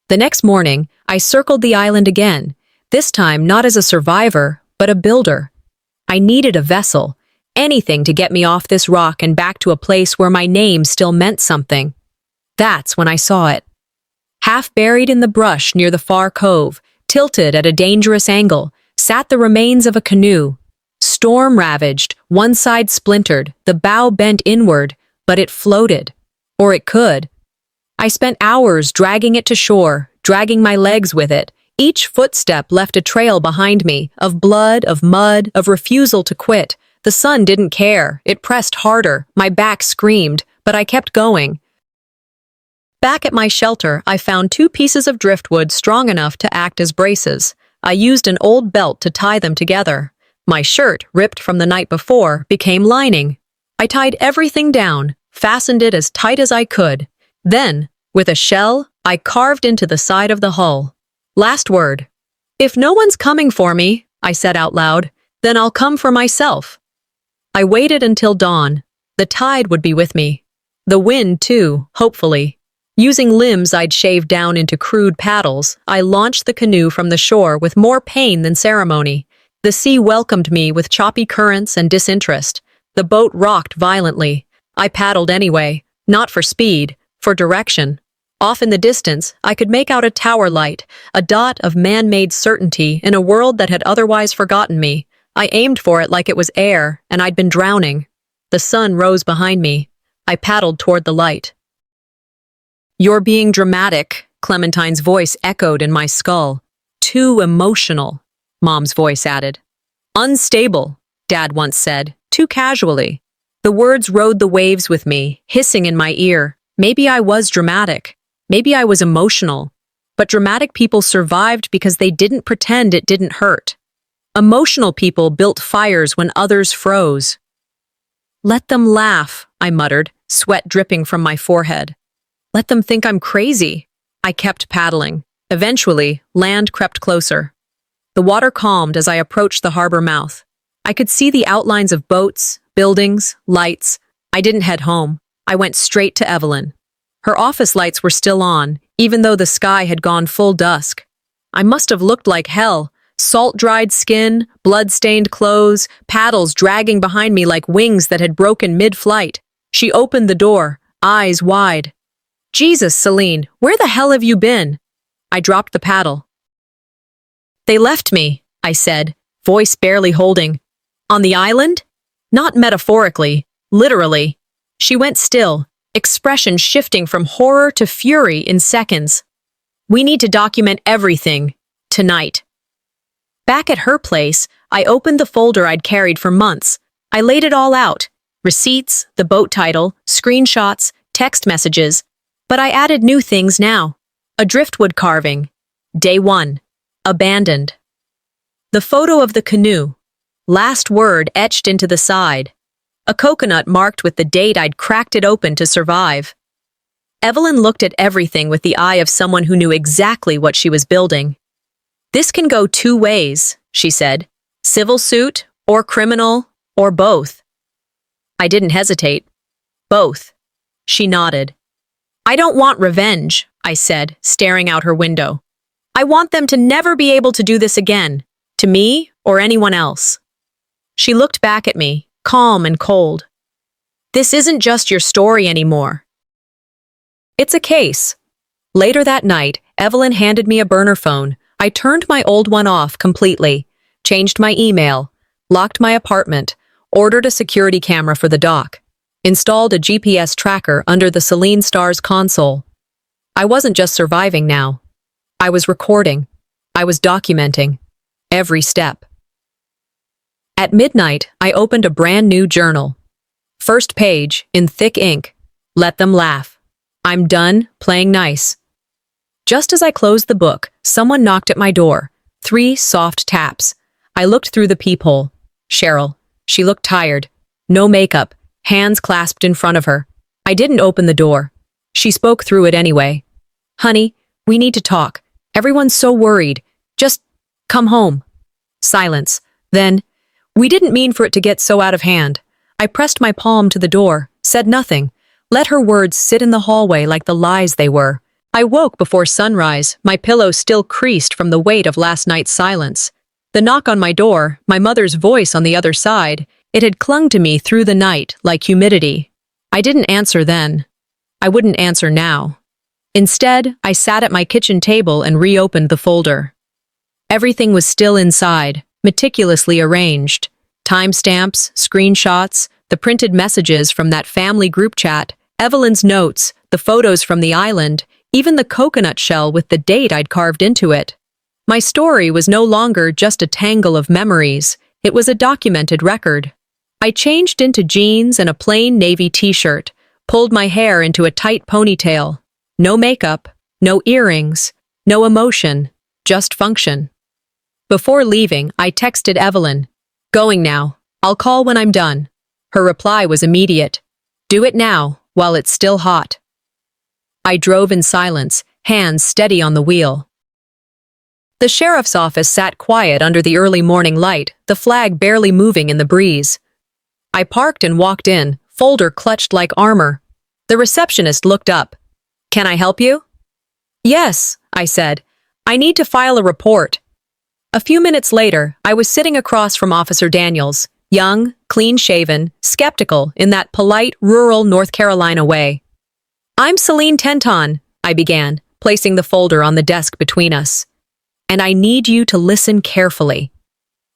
The next morning, I circled the island again, this time not as a survivor, but a builder. I needed a vessel, anything to get me off this rock and back to a place where my name still meant something. That's when I saw it. Half buried in the brush near the far cove, tilted at a dangerous angle, sat the remains of a canoe. Storm-ravaged, one side splintered, the bow bent inward, but it floated. Or it could. I spent hours dragging it to shore, dragging my legs with it. Each footstep left a trail behind me, of blood, of mud, of refusal to quit. The sun didn't care. It pressed harder. My back screamed, but I kept going. Back at my shelter, I found 2 pieces of driftwood strong enough to act as braces. I used an old belt to tie them together. My shirt, ripped from the night before, became lining. I tied everything down, fastened it as tight as I could. Then, with a shell, I carved into the side of the hull. Last word. If no one's coming for me, I said out loud, then I'll come for myself. I waited until dawn. The tide would be with me. The wind, too, hopefully. Using limbs I'd shaved down into crude paddles, I launched the canoe from the shore with more pain than ceremony. The sea welcomed me with choppy currents and disinterest. The boat rocked violently. I paddled anyway, not for speed, for direction. Off in the distance, I could make out a tower light, a dot of man-made certainty in a world that had otherwise forgotten me. I aimed for it like it was air, and I'd been drowning. The sun rose behind me. I paddled toward the light. "You're being dramatic," Clementine's voice echoed in my skull. "Too emotional," Mom's voice added. "Unstable," Dad once said, too casually. The words rode the waves with me, hissing in my ear. Maybe I was dramatic. Maybe I was emotional. But dramatic people survived because they didn't pretend it didn't hurt. Emotional people built fires when others froze. "Let them laugh," I muttered, sweat dripping from my forehead. "Let them think I'm crazy." I kept paddling. Eventually, land crept closer. The water calmed as I approached the harbor mouth. I could see the outlines of boats, buildings, lights. I didn't head home. I went straight to Evelyn. Her office lights were still on, even though the sky had gone full dusk. I must have looked like hell. Salt-dried skin, blood-stained clothes, paddles dragging behind me like wings that had broken mid-flight. She opened the door, eyes wide. "Jesus, Selene, where the hell have you been?" I dropped the paddle. "They left me," I said, voice barely holding. "On the island?" "Not metaphorically, literally." She went still, expression shifting from horror to fury in seconds. "We need to document everything, tonight." Back at her place, I opened the folder I'd carried for months. I laid it all out. Receipts, the boat title, screenshots, text messages. But I added new things now. A driftwood carving. Day 1. Abandoned. The photo of the canoe. Last word etched into the side. A coconut marked with the date I'd cracked it open to survive. Evelyn looked at everything with the eye of someone who knew exactly what she was building. "This can go 2 ways," she said. "Civil suit, or criminal, or both." I didn't hesitate. "Both." She nodded. "I don't want revenge," I said, staring out her window. "I want them to never be able to do this again, to me or anyone else." She looked back at me, calm and cold. "This isn't just your story anymore. It's a case." Later that night, Evelyn handed me a burner phone. I turned my old one off completely, changed my email, locked my apartment, ordered a security camera for the dock, installed a GPS tracker under the Seline Star's console. I wasn't just surviving now. I was recording. I was documenting. Every step. At midnight, I opened a brand new journal. First page, in thick ink. Let them laugh. I'm done playing nice. Just as I closed the book, someone knocked at my door. 3 soft taps. I looked through the peephole. Cheryl. She looked tired. No makeup, hands clasped in front of her. I didn't open the door. She spoke through it anyway. "Honey, we need to talk. Everyone's so worried. Just come home." Silence. Then, "We didn't mean for it to get so out of hand." I pressed my palm to the door, said nothing, let her words sit in the hallway like the lies they were. I woke before sunrise, my pillow still creased from the weight of last night's silence. The knock on my door, my mother's voice on the other side, it had clung to me through the night like humidity. I didn't answer then. I wouldn't answer now. Instead, I sat at my kitchen table and reopened the folder. Everything was still inside, meticulously arranged. Timestamps, screenshots, the printed messages from that family group chat, Evelyn's notes, the photos from the island, even the coconut shell with the date I'd carved into it. My story was no longer just a tangle of memories, it was a documented record. I changed into jeans and a plain navy t-shirt, pulled my hair into a tight ponytail. No makeup, no earrings, no emotion, just function. Before leaving, I texted Evelyn, "Going now. I'll call when I'm done." Her reply was immediate. "Do it now, while it's still hot." I drove in silence, hands steady on the wheel. The sheriff's office sat quiet under the early morning light, the flag barely moving in the breeze. I parked and walked in, folder clutched like armor. The receptionist looked up. "Can I help you?" "Yes," I said. "I need to file a report." A few minutes later, I was sitting across from Officer Daniels, young, clean-shaven, skeptical in that polite, rural North Carolina way. "I'm Seline Tenton," I began, placing the folder on the desk between us. "And I need you to listen carefully."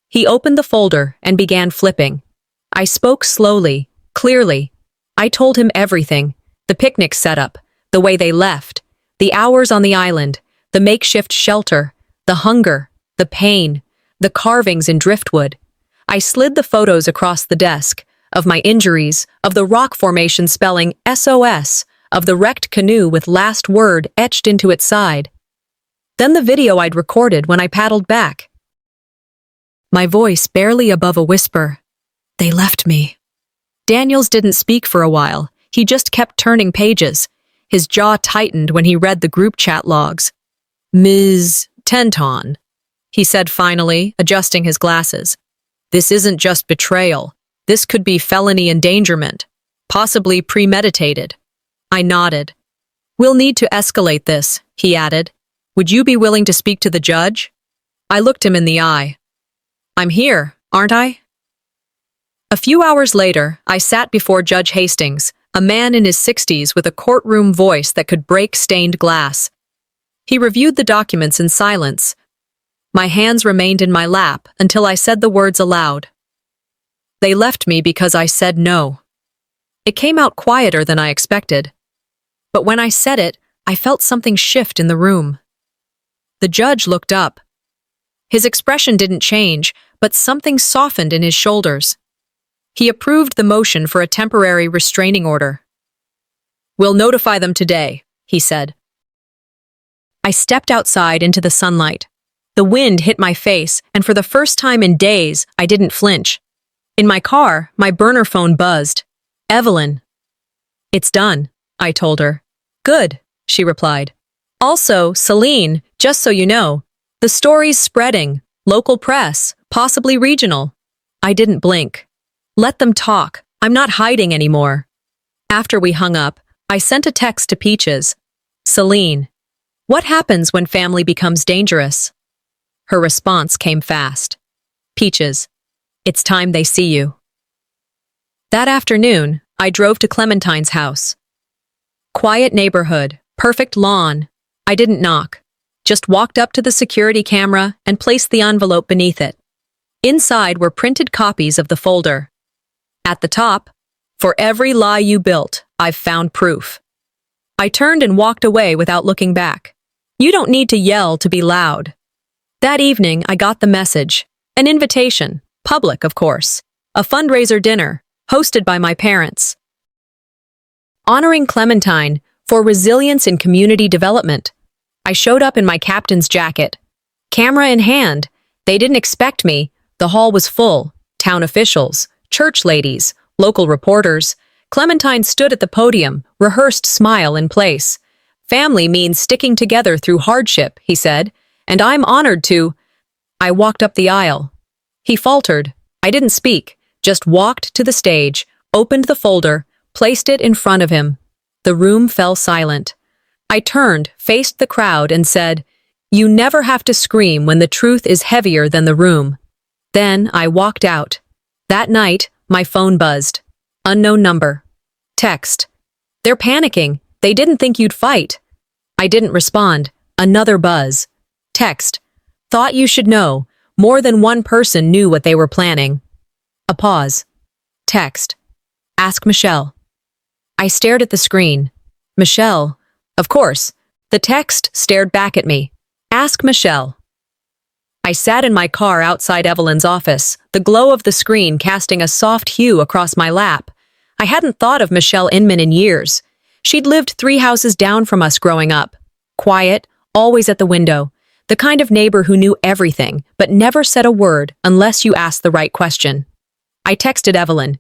He opened the folder and began flipping. I spoke slowly, clearly. I told him everything: the picnic setup, the way they left, the hours on the island, the makeshift shelter, the hunger, the pain, the carvings in driftwood. I slid the photos across the desk, of my injuries, of the rock formation spelling SOS, of the wrecked canoe with last word etched into its side. Then the video I'd recorded when I paddled back. My voice barely above a whisper. "They left me." Daniels didn't speak for a while. He just kept turning pages. His jaw tightened when he read the group chat logs. "Ms. Tenton," he said finally, adjusting his glasses. "This isn't just betrayal. This could be felony endangerment, possibly premeditated." I nodded. "We'll need to escalate this," he added. "Would you be willing to speak to the judge?" I looked him in the eye. "I'm here, aren't I?" A few hours later, I sat before Judge Hastings, a man in his 60s with a courtroom voice that could break stained glass. He reviewed the documents in silence. My hands remained in my lap until I said the words aloud. "They left me because I said no." It came out quieter than I expected. But when I said it, I felt something shift in the room. The judge looked up. His expression didn't change, but something softened in his shoulders. He approved the motion for a temporary restraining order. "We'll notify them today," he said. I stepped outside into the sunlight. The wind hit my face, and for the first time in days, I didn't flinch. In my car, my burner phone buzzed. "Evelyn." "It's done," I told her. "Good," she replied. "Also, Selene, just so you know, the story's spreading. Local press, possibly regional." I didn't blink. Let them talk. I'm not hiding anymore. After we hung up, I sent a text to Peaches. "Selene, what happens when family becomes dangerous?" Her response came fast. "Peaches, it's time they see you." That afternoon, I drove to Clementine's house. Quiet neighborhood, perfect lawn. I didn't knock. Just walked up to the security camera and placed the envelope beneath it. Inside were printed copies of the folder. At the top, "For every lie you built, I've found proof." I turned and walked away without looking back. You don't need to yell to be loud. That evening, I got the message. An invitation, public, of course. A fundraiser dinner, hosted by my parents. Honoring Clementine for resilience in community development. I showed up in my captain's jacket. Camera in hand. They didn't expect me. The hall was full. Town officials, church ladies, local reporters. Clementine stood at the podium, rehearsed smile in place. "Family means sticking together through hardship," he said, "and I'm honored to—" I walked up the aisle. He faltered. I didn't speak, just walked to the stage, opened the folder, placed it in front of him. The room fell silent. I turned, faced the crowd, and said, "You never have to scream when the truth is heavier than the room." Then I walked out. That night, my phone buzzed. Unknown number. Text. "They're panicking. They didn't think you'd fight." I didn't respond. Another buzz. Text. "Thought you should know. More than one person knew what they were planning." A pause. Text. "Ask Michelle." I stared at the screen. Michelle. Of course. The text stared back at me. Ask Michelle. I sat in my car outside Evelyn's office, the glow of the screen casting a soft hue across my lap. I hadn't thought of Michelle Inman in years. She'd lived 3 houses down from us growing up. Quiet, always at the window. The kind of neighbor who knew everything, but never said a word unless you asked the right question. I texted Evelyn.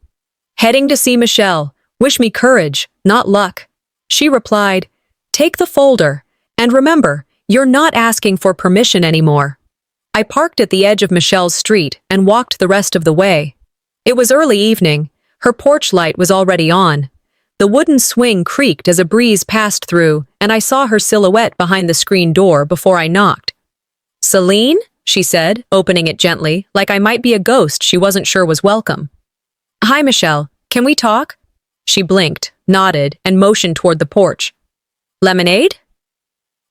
"Heading to see Michelle. Wish me courage, not luck." She replied, "Take the folder. And remember, you're not asking for permission anymore." I parked at the edge of Michelle's street and walked the rest of the way. It was early evening. Her porch light was already on. The wooden swing creaked as a breeze passed through, and I saw her silhouette behind the screen door before I knocked. "Selene?" she said, opening it gently, like I might be a ghost she wasn't sure was welcome. Hi, Michelle. Can we talk? She blinked, nodded, and motioned toward the porch. Lemonade?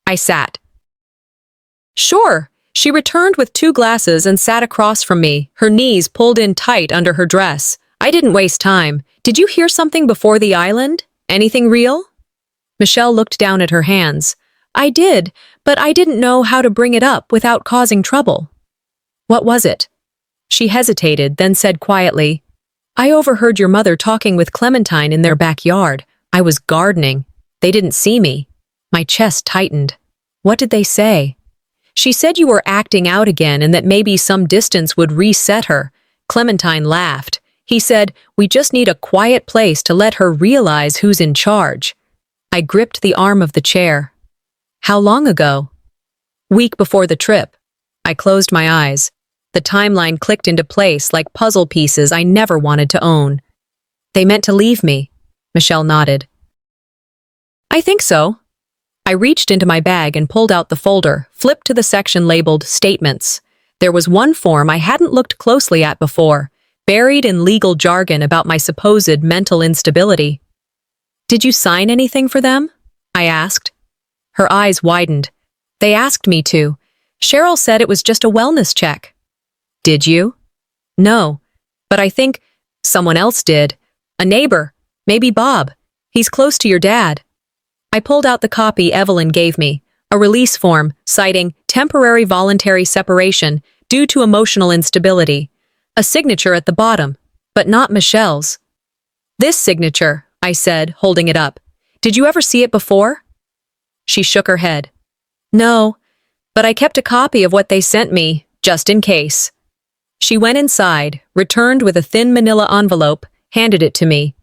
I sat. Sure. She returned with 2 glasses and sat across from me, her knees pulled in tight under her dress. I didn't waste time. Did you hear something before the island? Anything real? Michelle looked down at her hands. I did, but I didn't know how to bring it up without causing trouble. What was it? She hesitated, then said quietly, I overheard your mother talking with Clementine in their backyard. I was gardening. They didn't see me. My chest tightened. What did they say? She said you were acting out again and that maybe some distance would reset her. Clementine laughed. He said, we just need a quiet place to let her realize who's in charge. I gripped the arm of the chair. How long ago? Week before the trip. I closed my eyes. The timeline clicked into place like puzzle pieces I never wanted to own. They meant to leave me. Michelle nodded. I think so. I reached into my bag and pulled out the folder, flipped to the section labeled Statements. There was one form I hadn't looked closely at before, buried in legal jargon about my supposed mental instability. Did you sign anything for them? I asked. Her eyes widened. They asked me to. Cheryl said it was just a wellness check. Did you? No, but I think someone else did. A neighbor, maybe Bob. He's close to your dad. I pulled out the copy Evelyn gave me, a release form citing temporary voluntary separation due to emotional instability. A signature at the bottom, but not Michelle's. This signature, I said, holding it up. Did you ever see it before? She shook her head. No, but I kept a copy of what they sent me, just in case. She went inside, returned with a thin manila envelope, handed it to me.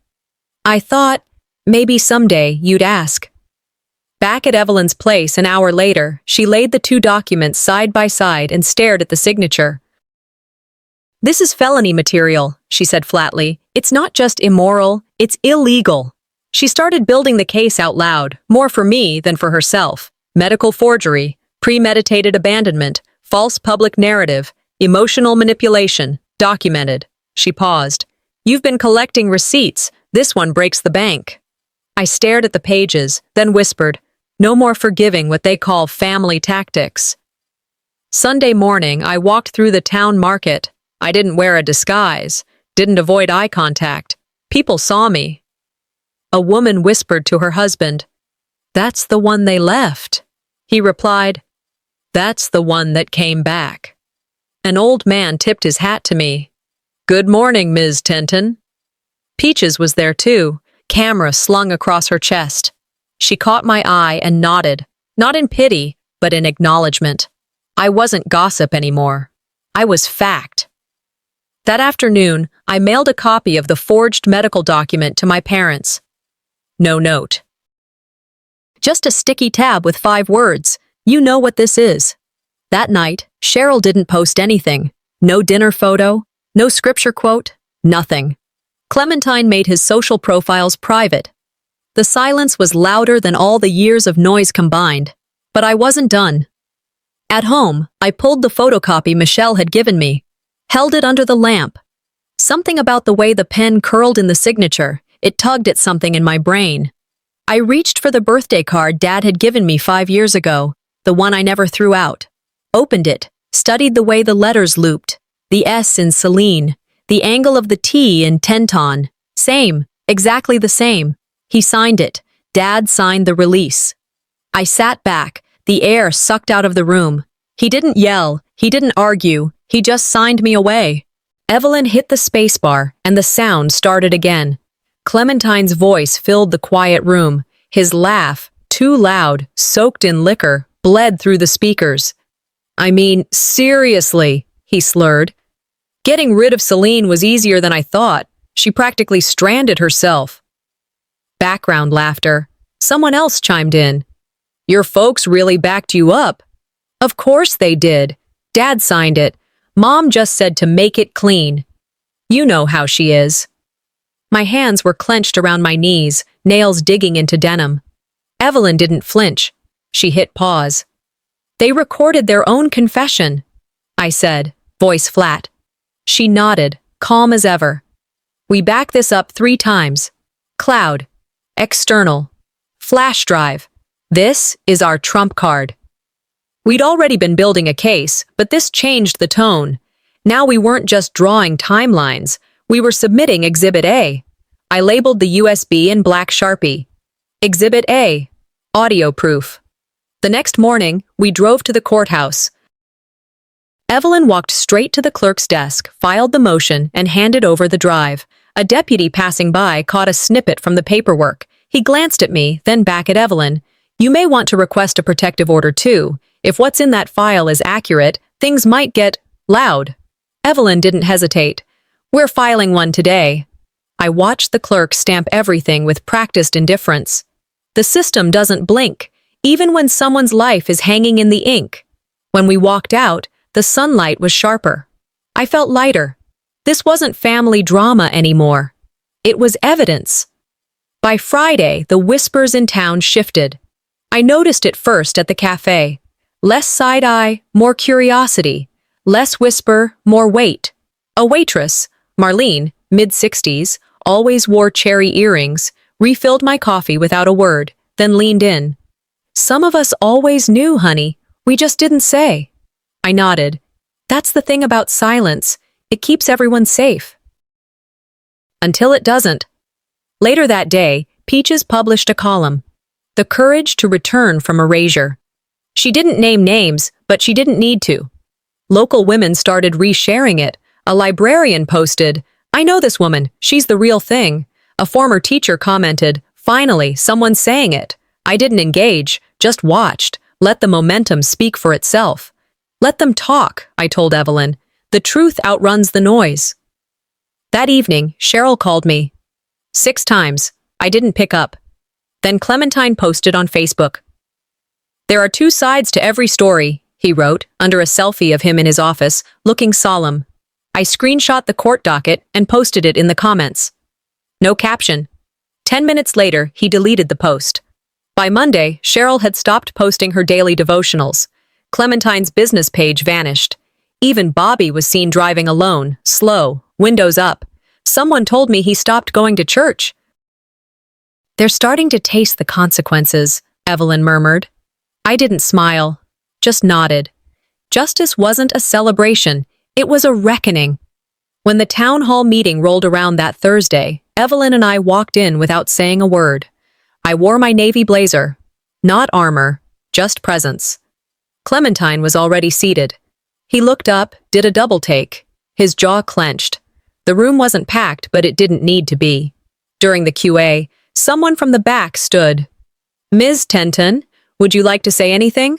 I thought, maybe someday you'd ask. Back at Evelyn's place an hour later, she laid the 2 documents side by side and stared at the signature. This is felony material, she said flatly. It's not just immoral, it's illegal. She started building the case out loud, more for me than for herself. Medical forgery, premeditated abandonment, false public narrative, emotional manipulation, documented. She paused. You've been collecting receipts. This one breaks the bank. I stared at the pages, then whispered, no more forgiving what they call family tactics. Sunday morning, I walked through the town market. I didn't wear a disguise, didn't avoid eye contact. People saw me. A woman whispered to her husband, That's the one they left. He replied, That's the one that came back. An old man tipped his hat to me. Good morning, Ms. Tenton. Peaches was there too, camera slung across her chest. She caught my eye and nodded, not in pity, but in acknowledgement. I wasn't gossip anymore. I was fact. That afternoon, I mailed a copy of the forged medical document to my parents. No note. Just a sticky tab with 5 words. You know what this is. That night, Cheryl didn't post anything. No dinner photo, no scripture quote, nothing. Clementine made his social profiles private. The silence was louder than all the years of noise combined. But I wasn't done. At home, I pulled the photocopy Michelle had given me, held it under the lamp. Something about the way the pen curled in the signature, it tugged at something in my brain. I reached for the birthday card Dad had given me 5 years ago, the one I never threw out. Opened it, studied the way the letters looped, the S in Selene, the angle of the T in Tenton. Same, exactly the same. He signed it. Dad signed the release. I sat back, the air sucked out of the room. He didn't yell, he didn't argue, he just signed me away. Evelyn hit the spacebar, and the sound started again. Clementine's voice filled the quiet room. His laugh, too loud, soaked in liquor, bled through the speakers. I mean, seriously, he slurred. Getting rid of Selene was easier than I thought. She practically stranded herself. Background laughter. Someone else chimed in. Your folks really backed you up. Of course they did. Dad signed it. Mom just said to make it clean. You know how she is. My hands were clenched around my knees, nails digging into denim. Evelyn didn't flinch. She hit pause. They recorded their own confession. I said, voice flat. She nodded, calm as ever. We back this up 3 times. Cloud. External. Flash drive. This is our trump card. We'd already been building a case, but this changed the tone. Now we weren't just drawing timelines, we were submitting Exhibit A. I labeled the USB in black Sharpie. Exhibit A. Audio proof. The next morning, we drove to the courthouse. Evelyn walked straight to the clerk's desk, filed the motion, and handed over the drive. A deputy passing by caught a snippet from the paperwork. He glanced at me, then back at Evelyn. You may want to request a protective order too. If what's in that file is accurate, things might get loud. Evelyn didn't hesitate. We're filing one today. I watched the clerk stamp everything with practiced indifference. The system doesn't blink, even when someone's life is hanging in the ink. When we walked out, the sunlight was sharper. I felt lighter. This wasn't family drama anymore. It was evidence. By Friday, the whispers in town shifted. I noticed it first at the cafe. Less side-eye, more curiosity. Less whisper, more weight. A waitress, Marlene, mid-60s, always wore cherry earrings, refilled my coffee without a word, then leaned in. Some of us always knew, honey. We just didn't say. I nodded. That's the thing about silence. It keeps everyone safe. Until it doesn't. Later that day, Peaches published a column. The courage to return from erasure. She didn't name names, but she didn't need to. Local women started resharing it. A librarian posted, I know this woman, she's the real thing. A former teacher commented, finally, someone's saying it. I didn't engage, just watched. Let the momentum speak for itself. Let them talk, I told Evelyn. The truth outruns the noise. That evening, Cheryl called me. 6 times. I didn't pick up. Then Clementine posted on Facebook. There are 2 sides to every story, he wrote, under a selfie of him in his office, looking solemn. I screenshot the court docket and posted it in the comments. No caption. 10 minutes later, he deleted the post. By Monday, Cheryl had stopped posting her daily devotionals. Clementine's business page vanished. Even Bobby was seen driving alone, slow, windows up. Someone told me he stopped going to church. They're starting to taste the consequences, Evelyn murmured. I didn't smile, just nodded. Justice wasn't a celebration, it was a reckoning. When the town hall meeting rolled around that Thursday, Evelyn and I walked in without saying a word. I wore my navy blazer. Not armor, just presence. Clementine was already seated. He looked up, did a double take. His jaw clenched. The room wasn't packed, but it didn't need to be. During the QA, someone from the back stood. Ms. Tenton, would you like to say anything?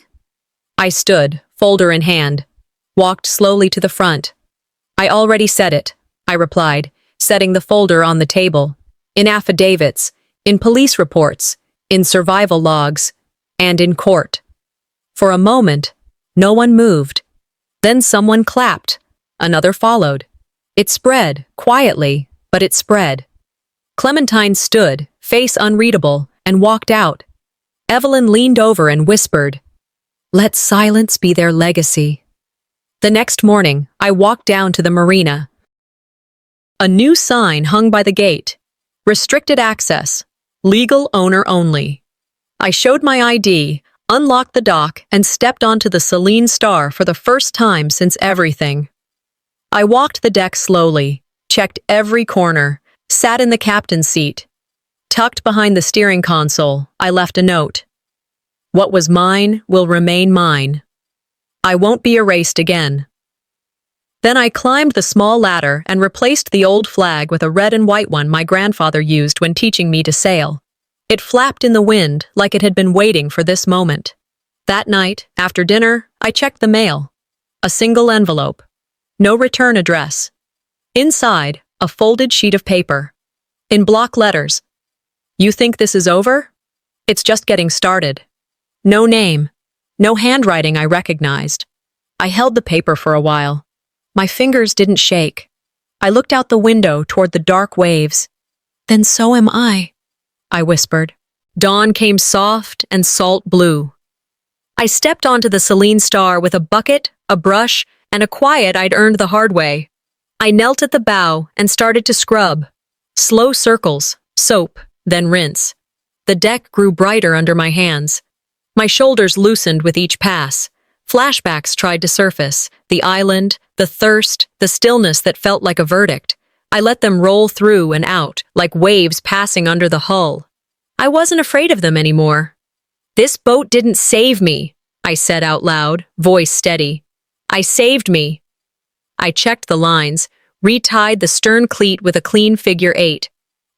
I stood, folder in hand, walked slowly to the front. I already said it, I replied, setting the folder on the table. In affidavits, in police reports, in survival logs, and in court. For a moment, no one moved. Then someone clapped. Another followed. It spread, quietly, but it spread. Clementine stood, face unreadable, and walked out. Evelyn leaned over and whispered, "Let silence be their legacy." The next morning, I walked down to the marina. A new sign hung by the gate. Restricted access. Legal owner only. I showed my ID, unlocked the dock, and stepped onto the Seline Star for the first time since everything. I walked the deck slowly, checked every corner, sat in the captain's seat. Tucked behind the steering console, I left a note. What was mine will remain mine. I won't be erased again. Then I climbed the small ladder and replaced the old flag with a red and white one my grandfather used when teaching me to sail. It flapped in the wind like it had been waiting for this moment. That night, after dinner, I checked the mail. A single envelope. No return address. Inside, a folded sheet of paper. In block letters. You think this is over? It's just getting started. No name. No handwriting I recognized. I held the paper for a while. My fingers didn't shake. I looked out the window toward the dark waves. Then so am I whispered. Dawn came soft and salt blue. I stepped onto the Seline Star with a bucket, a brush, and a quiet I'd earned the hard way. I knelt at the bow and started to scrub. Slow circles, soap, then rinse. The deck grew brighter under my hands. My shoulders loosened with each pass. Flashbacks tried to surface, the island, the thirst, the stillness that felt like a verdict. I let them roll through and out, like waves passing under the hull. I wasn't afraid of them anymore. "This boat didn't save me," I said out loud, voice steady. "I saved me." I checked the lines, retied the stern cleat with a clean figure 8,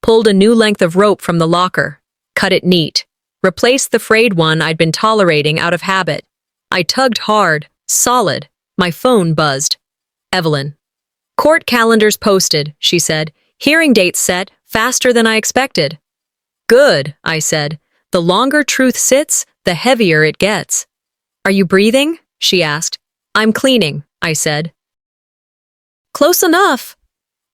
pulled a new length of rope from the locker, cut it neat, replaced the frayed one I'd been tolerating out of habit. I tugged hard, solid. My phone buzzed. Evelyn. "Court calendars posted," she said. "Hearing dates set, faster than I expected." "Good," I said. "The longer truth sits, the heavier it gets." "Are you breathing?" she asked. "I'm cleaning," I said. "Close enough."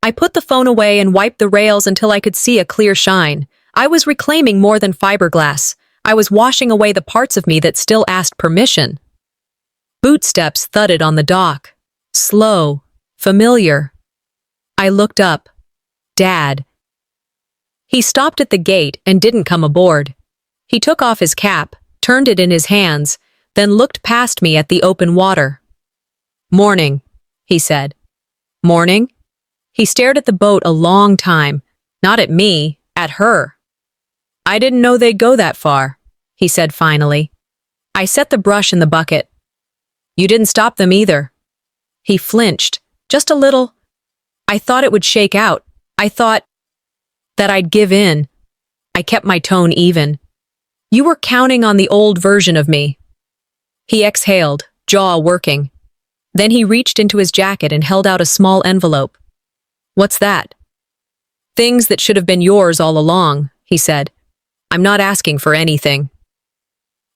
I put the phone away and wiped the rails until I could see a clear shine. I was reclaiming more than fiberglass. I was washing away the parts of me that still asked permission. Bootsteps thudded on the dock. Slow. Familiar. I looked up. Dad. He stopped at the gate and didn't come aboard. He took off his cap, turned it in his hands, then looked past me at the open water. "Morning," he said. "Morning?" He stared at the boat a long time. Not at me, at her. "I didn't know they'd go that far," he said finally. I set the brush in the bucket. "You didn't stop them either." He flinched. Just a little. I thought it would shake out. I thought that I'd give in. I kept my tone even. "You were counting on the old version of me." He exhaled, jaw working. Then he reached into his jacket and held out a small envelope. "What's that?" "Things that should have been yours all along," he said. "I'm not asking for anything."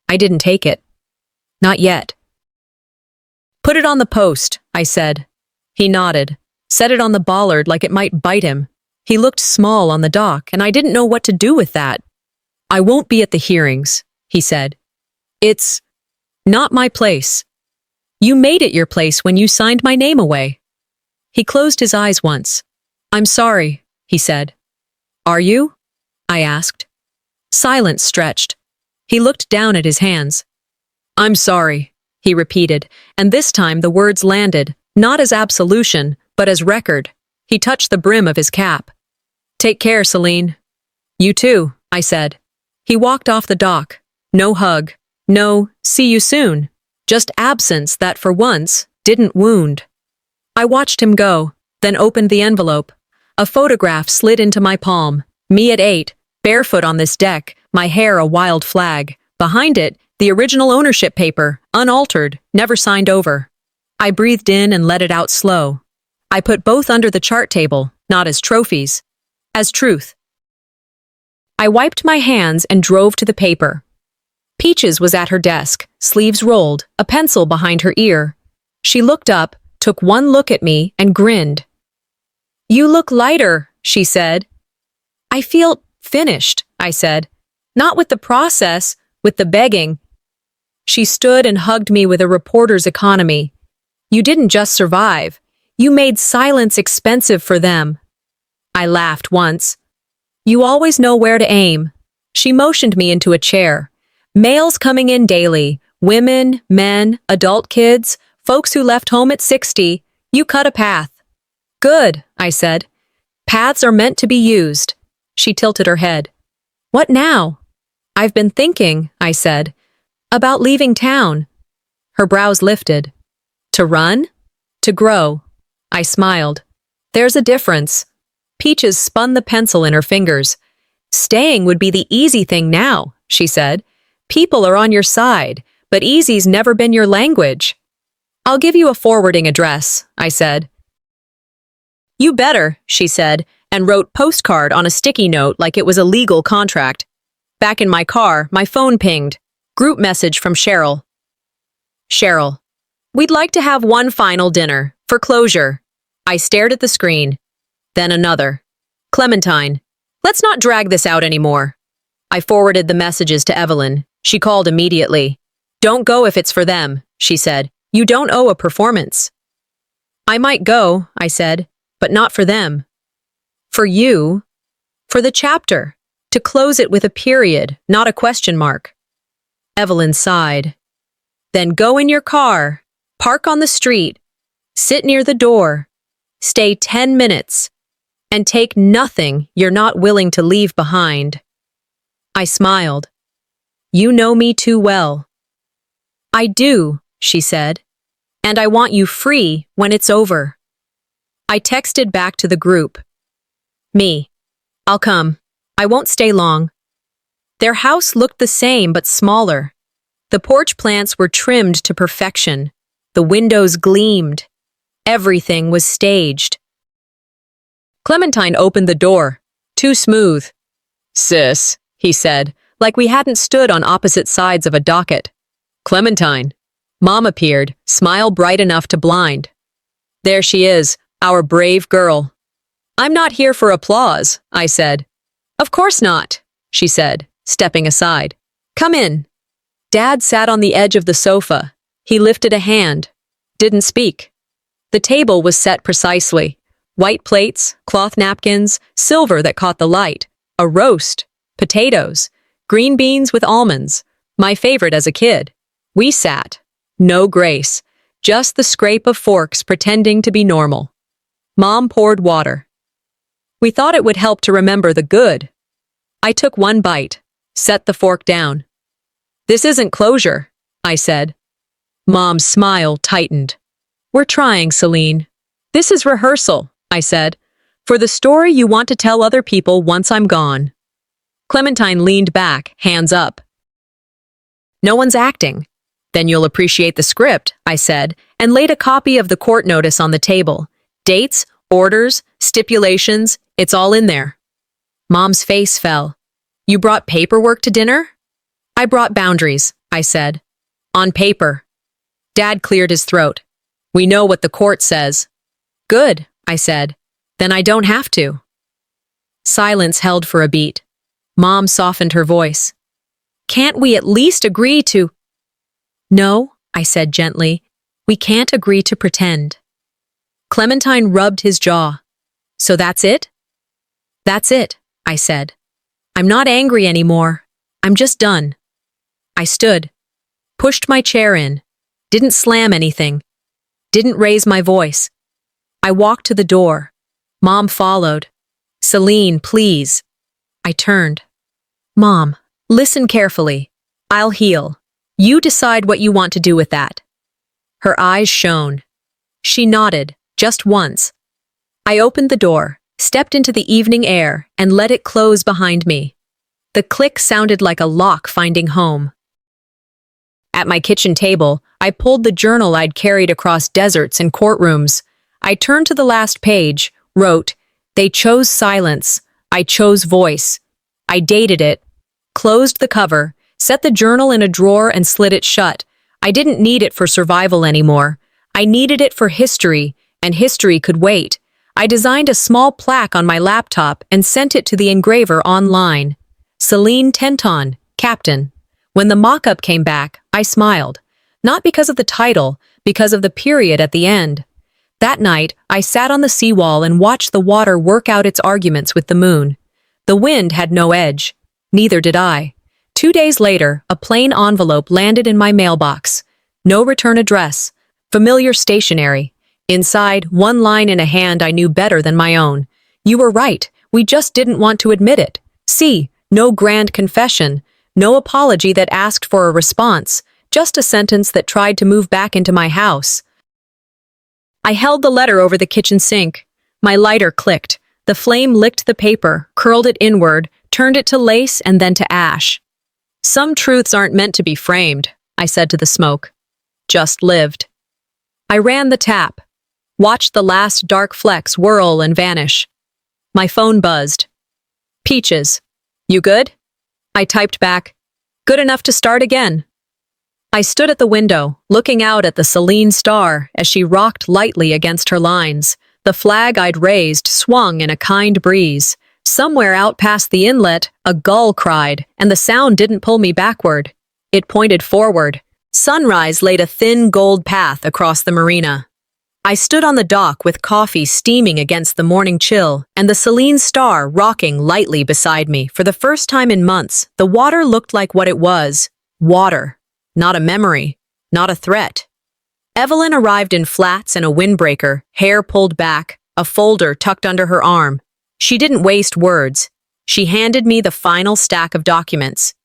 I didn't take it. Not yet. "Put it on the post," I said. He nodded, set it on the bollard like it might bite him. He looked small on the dock, and I didn't know what to do with that. "I won't be at the hearings," he said. "It's not my place. You made it your place when you signed my name away." He closed his eyes once. "I'm sorry," he said. "Are you?" I asked. Silence stretched. He looked down at his hands. "I'm sorry," he repeated, and this time the words landed, not as absolution, but as record. He touched the brim of his cap. "Take care, Selene." "You too," I said. He walked off the dock. No hug. No, "see you soon." Just absence that, for once, didn't wound. I watched him go, then opened the envelope. A photograph slid into my palm. Me at 8, barefoot on this deck, my hair a wild flag. Behind it, the original ownership paper, unaltered, never signed over. I breathed in and let it out slow. I put both under the chart table, not as trophies, as truth. I wiped my hands and drove to the paper. Peaches was at her desk, sleeves rolled, a pencil behind her ear. She looked up, took one look at me, and grinned. "You look lighter," she said. "I feel finished," I said. "Not with the process, with the begging." She stood and hugged me with a reporter's economy. "You didn't just survive. You made silence expensive for them." I laughed once. "You always know where to aim." She motioned me into a chair. Males coming in daily, women, men, adult kids, folks who left home at 60. You cut a path. "Good," I said. "Paths are meant to be used." She tilted her head. "What now?" "I've been thinking," I said, "about leaving town." Her brows lifted. "To run? To grow?" I smiled. "There's a difference." Peaches spun the pencil in her fingers. "Staying would be the easy thing now," she said. "People are on your side, but easy's never been your language." "I'll give you a forwarding address," I said. "You better," she said, and wrote postcard on a sticky note like it was a legal contract. Back in my car, my phone pinged. Group message from Cheryl. Cheryl. "We'd like to have one final dinner, for closure." I stared at the screen. Then another. "Clementine. Let's not drag this out anymore." I forwarded the messages to Evelyn. She called immediately. "Don't go if it's for them," she said. "You don't owe a performance." I might go, I said, but not for them. For you. For the chapter. To close it with a period, not a question mark. Evelyn sighed. Then go in your car, park on the street, sit near the door, stay 10 minutes, and take nothing you're not willing to leave behind. I smiled. You know me too well. I do, she said, and I want you free when it's over. I texted back to the group. Me. I'll come. I won't stay long. Their house looked the same but smaller. The porch plants were trimmed to perfection. The windows gleamed. Everything was staged. Clementine opened the door. Too smooth. Sis, he said, like we hadn't stood on opposite sides of a docket. Clementine. Mom appeared, smile bright enough to blind. There she is, our brave girl. I'm not here for applause, I said. Of course not, she said, stepping aside. Come in. Dad sat on the edge of the sofa. He lifted a hand. Didn't speak. The table was set precisely. White plates, cloth napkins, silver that caught the light, a roast, potatoes, green beans with almonds, my favorite as a kid. We sat. No grace, just the scrape of forks pretending to be normal. Mom poured water. We thought it would help to remember the good. I took one bite, set the fork down. This isn't closure, I said. Mom's smile tightened. We're trying, Selene. This is rehearsal, I said, for the story you want to tell other people once I'm gone. Clementine leaned back, hands up. No one's acting. Then you'll appreciate the script, I said, and laid a copy of the court notice on the table. Dates, orders, stipulations, it's all in there. Mom's face fell. You brought paperwork to dinner? I brought boundaries, I said. On paper. Dad cleared his throat. We know what the court says. Good, I said. Then I don't have to. Silence held for a beat. Mom softened her voice. Can't we at least agree to— No, I said gently. We can't agree to pretend. Clementine rubbed his jaw. So that's it? That's it, I said. I'm not angry anymore. I'm just done. I stood, pushed my chair in, didn't slam anything, didn't raise my voice. I walked to the door. Mom followed. Selene, please. I turned. Mom, listen carefully. I'll heal. You decide what you want to do with that. Her eyes shone. She nodded, just once. I opened the door, stepped into the evening air, and let it close behind me. The click sounded like a lock finding home. At my kitchen table, I pulled the journal I'd carried across deserts and courtrooms. I turned to the last page, wrote, They chose silence. I chose voice. I dated it, closed the cover, set the journal in a drawer and slid it shut. I didn't need it for survival anymore. I needed it for history, and history could wait. I designed a small plaque on my laptop and sent it to the engraver online. Selene Tenton, Captain. When the mock-up came back, I smiled. Not because of the title, because of the period at the end. That night, I sat on the seawall and watched the water work out its arguments with the moon. The wind had no edge. Neither did I. 2 days later, a plain envelope landed in my mailbox. No return address. Familiar stationery. Inside, one line in a hand I knew better than my own. You were right. We just didn't want to admit it. See, no grand confession. No apology that asked for a response. Just a sentence that tried to move back into my house. I held the letter over the kitchen sink. My lighter clicked. The flame licked the paper, curled it inward, turned it to lace and then to ash. Some truths aren't meant to be framed, I said to the smoke. Just lived. I ran the tap, watched the last dark flecks whirl and vanish. My phone buzzed. Peaches. You good? I typed back, good enough to start again. I stood at the window, looking out at the Seline Star as she rocked lightly against her lines. The flag I'd raised swung in a kind breeze. Somewhere out past the inlet, a gull cried, and the sound didn't pull me backward. It pointed forward. Sunrise laid a thin gold path across the marina. I stood on the dock with coffee steaming against the morning chill and the Seline Star rocking lightly beside me. For the first time in months, the water looked like what it was. Water. Not a memory. Not a threat. Evelyn arrived in flats and a windbreaker, hair pulled back, a folder tucked under her arm. She didn't waste words. She handed me the final stack of documents.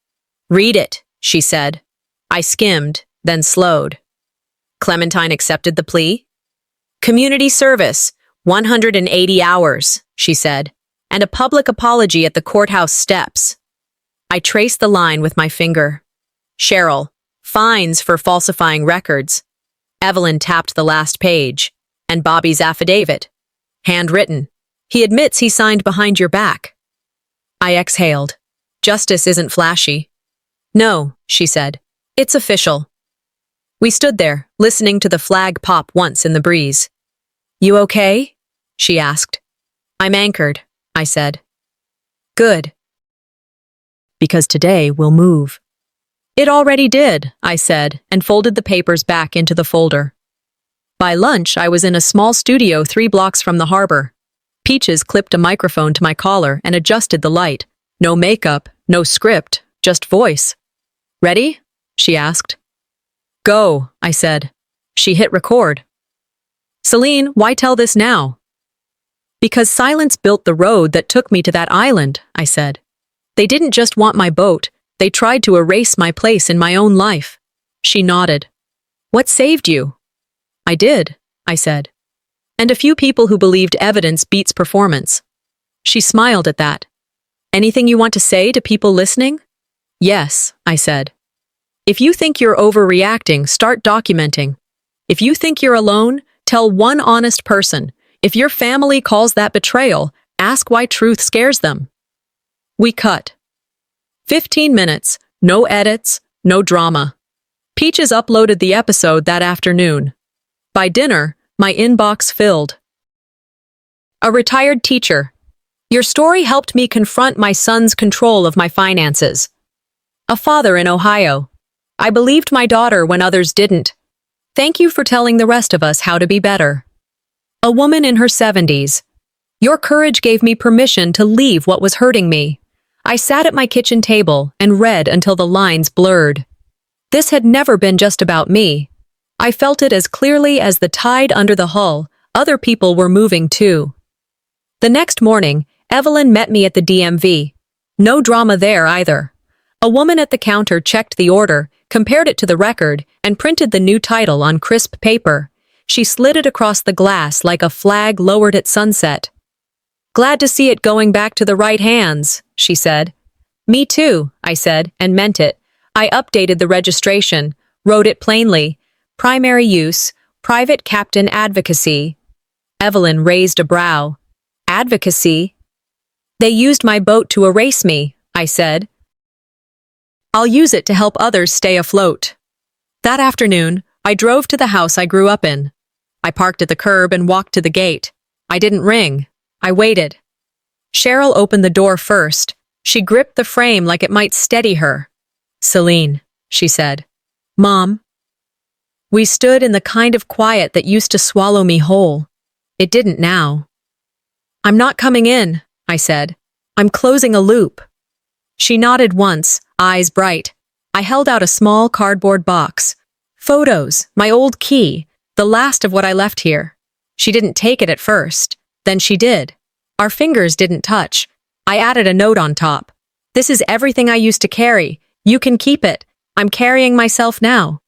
"Read it," she said. I skimmed, then slowed. Clementine accepted the plea. "Community service, 180 hours, she said, and a public apology at the courthouse steps." I traced the line with my finger. "Cheryl, fines for falsifying records." Evelyn tapped the last page. "And Bobby's affidavit. Handwritten. He admits he signed behind your back." I exhaled. Justice isn't flashy. "No," she said. "It's official." We stood there, listening to the flag pop once in the breeze. "You okay?" she asked. "I'm anchored," I said. "Good. Because today we'll move." "It already did," I said, and folded the papers back into the folder. By lunch, I was in a small studio 3 blocks from the harbor. Peaches clipped a microphone to my collar and adjusted the light. No makeup, no script, just voice. "Ready?" she asked. "Go," I said. She hit record. "Selene, why tell this now?" "Because silence built the road that took me to that island," I said. "They didn't just want my boat, they tried to erase my place in my own life." She nodded. "What saved you?" "I did," I said. "And a few people who believed evidence beats performance." She smiled at that. "Anything you want to say to people listening?" "Yes," I said. "If you think you're overreacting, start documenting. If you think you're alone, tell one honest person. If your family calls that betrayal, ask why truth scares them." We cut. 15 minutes, no edits, no drama. Peaches uploaded the episode that afternoon. By dinner, my inbox filled. "A retired teacher. Your story helped me confront my son's control of my finances." "A father in Ohio. I believed my daughter when others didn't. Thank you for telling the rest of us how to be better." "A woman in her 70s. Your courage gave me permission to leave what was hurting me. I sat at my kitchen table and read until the lines blurred. This had never been just about me. I felt it as clearly as the tide under the hull. Other people were moving too." The next morning, Evelyn met me at the DMV. No drama there either. A woman at the counter checked the order, compared it to the record, and printed the new title on crisp paper. She slid it across the glass like a flag lowered at sunset. "Glad to see it going back to the right hands," she said. "Me too," I said, and meant it. I updated the registration, wrote it plainly. Primary use, private captain advocacy. Evelyn raised a brow. "Advocacy?" "They used my boat to erase me," I said. "I'll use it to help others stay afloat." That afternoon, I drove to the house I grew up in. I parked at the curb and walked to the gate. I didn't ring. I waited. Cheryl opened the door first. She gripped the frame like it might steady her. "Selene," she said. "Mom." We stood in the kind of quiet that used to swallow me whole. It didn't now. "I'm not coming in," I said. "I'm closing a loop." She nodded once, eyes bright. I held out a small cardboard box. Photos, my old key, the last of what I left here. She didn't take it at first. Then she did. Our fingers didn't touch. I added a note on top. "This is everything I used to carry. You can keep it. I'm carrying myself now."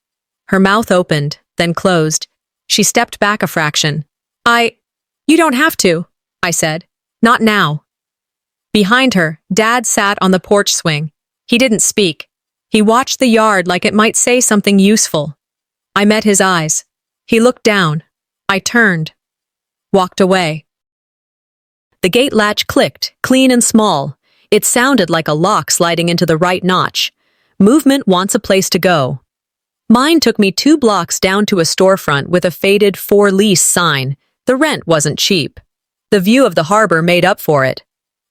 Her mouth opened, then closed. She stepped back a fraction. You don't have to," I said. "Not now." Behind her, Dad sat on the porch swing. He didn't speak. He watched the yard like it might say something useful. I met his eyes. He looked down. I turned. Walked away. The gate latch clicked, clean and small. It sounded like a lock sliding into the right notch. Movement wants a place to go. Mine took me 2 blocks down to a storefront with a faded "for lease" sign. The rent wasn't cheap. The view of the harbor made up for it.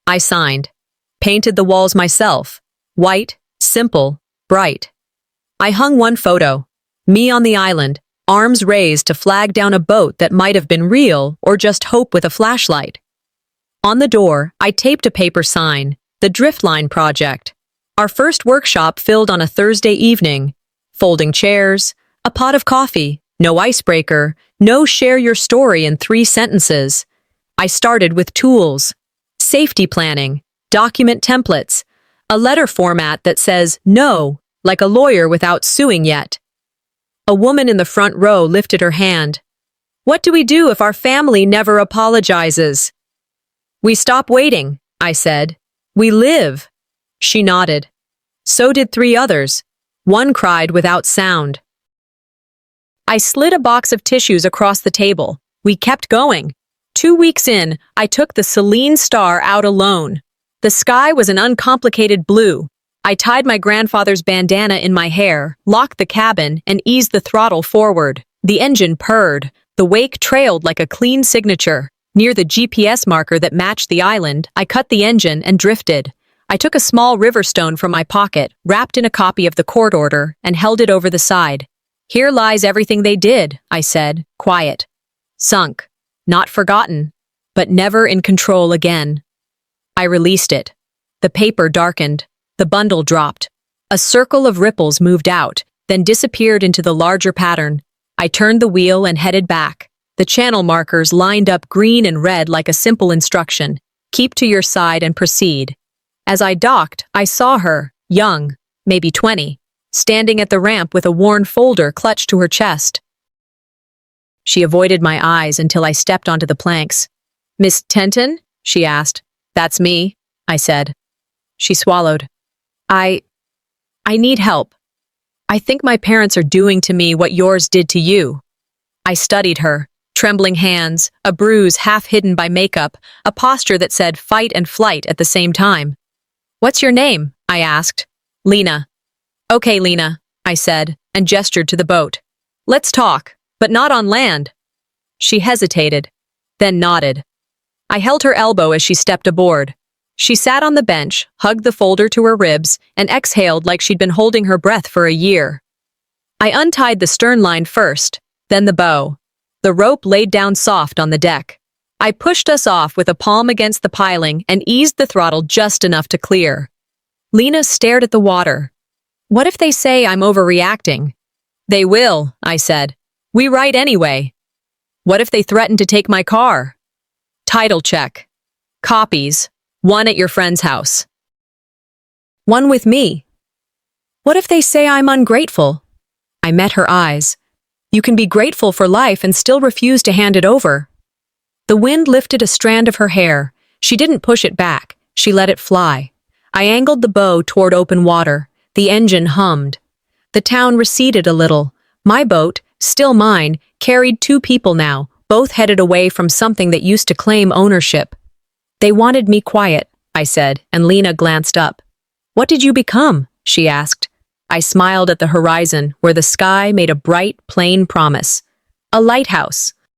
I signed. Painted the walls myself. White, simple, bright. I hung one photo. Me on the island, arms raised to flag down a boat that might have been real or just hope with a flashlight. On the door, I taped a paper sign, the Driftline Project. Our first workshop filled on a Thursday evening. Folding chairs, a pot of coffee, no icebreaker, no share your story in 3 sentences. I started with tools, safety planning, document templates, a letter format that says no, like a lawyer without suing yet. A woman in the front row lifted her hand. What do we do if our family never apologizes? We stop waiting, I said. We live. She nodded. So did 3 others. One cried without sound. I slid a box of tissues across the table. We kept going. 2 weeks in, I took the Seline Star out alone. The sky was an uncomplicated blue. I tied my grandfather's bandana in my hair, locked the cabin, and eased the throttle forward. The engine purred. The wake trailed like a clean signature. Near the GPS marker that matched the island, I cut the engine and drifted. I took a small river stone from my pocket, wrapped in a copy of the court order, and held it over the side. Here lies everything they did, I said, quiet. Sunk. Not forgotten. But never in control again. I released it. The paper darkened. The bundle dropped. A circle of ripples moved out, then disappeared into the larger pattern. I turned the wheel and headed back. The channel markers lined up green and red like a simple instruction. Keep to your side and proceed. As I docked, I saw her, young, maybe 20, standing at the ramp with a worn folder clutched to her chest. She avoided my eyes until I stepped onto the planks. Miss Tenton? She asked. That's me, I said. She swallowed. I need help. I think my parents are doing to me what yours did to you. I studied her, trembling hands, a bruise half hidden by makeup, a posture that said fight and flight at the same time. What's your name? I asked. Lena. Okay, Lena, I said, and gestured to the boat. Let's talk, but not on land. She hesitated, then nodded. I held her elbow as she stepped aboard. She sat on the bench, hugged the folder to her ribs, and exhaled like she'd been holding her breath for a year. I untied the stern line first, then the bow. The rope laid down soft on the deck. I pushed us off with a palm against the piling and eased the throttle just enough to clear. Lena stared at the water. What if they say I'm overreacting? They will, I said. We write anyway. What if they threaten to take my car? Title check. Copies. 1 at your friend's house. 1 with me. What if they say I'm ungrateful? I met her eyes. You can be grateful for life and still refuse to hand it over. The wind lifted a strand of her hair. She didn't push it back. She let it fly. I angled the bow toward open water. The engine hummed. The town receded a little. My boat, still mine, carried 2 people now, both headed away from something that used to claim ownership. They wanted me quiet, I said, and Lena glanced up. What did you become? She asked. I smiled at the horizon, where the sky made a bright, plain promise. A lighthouse.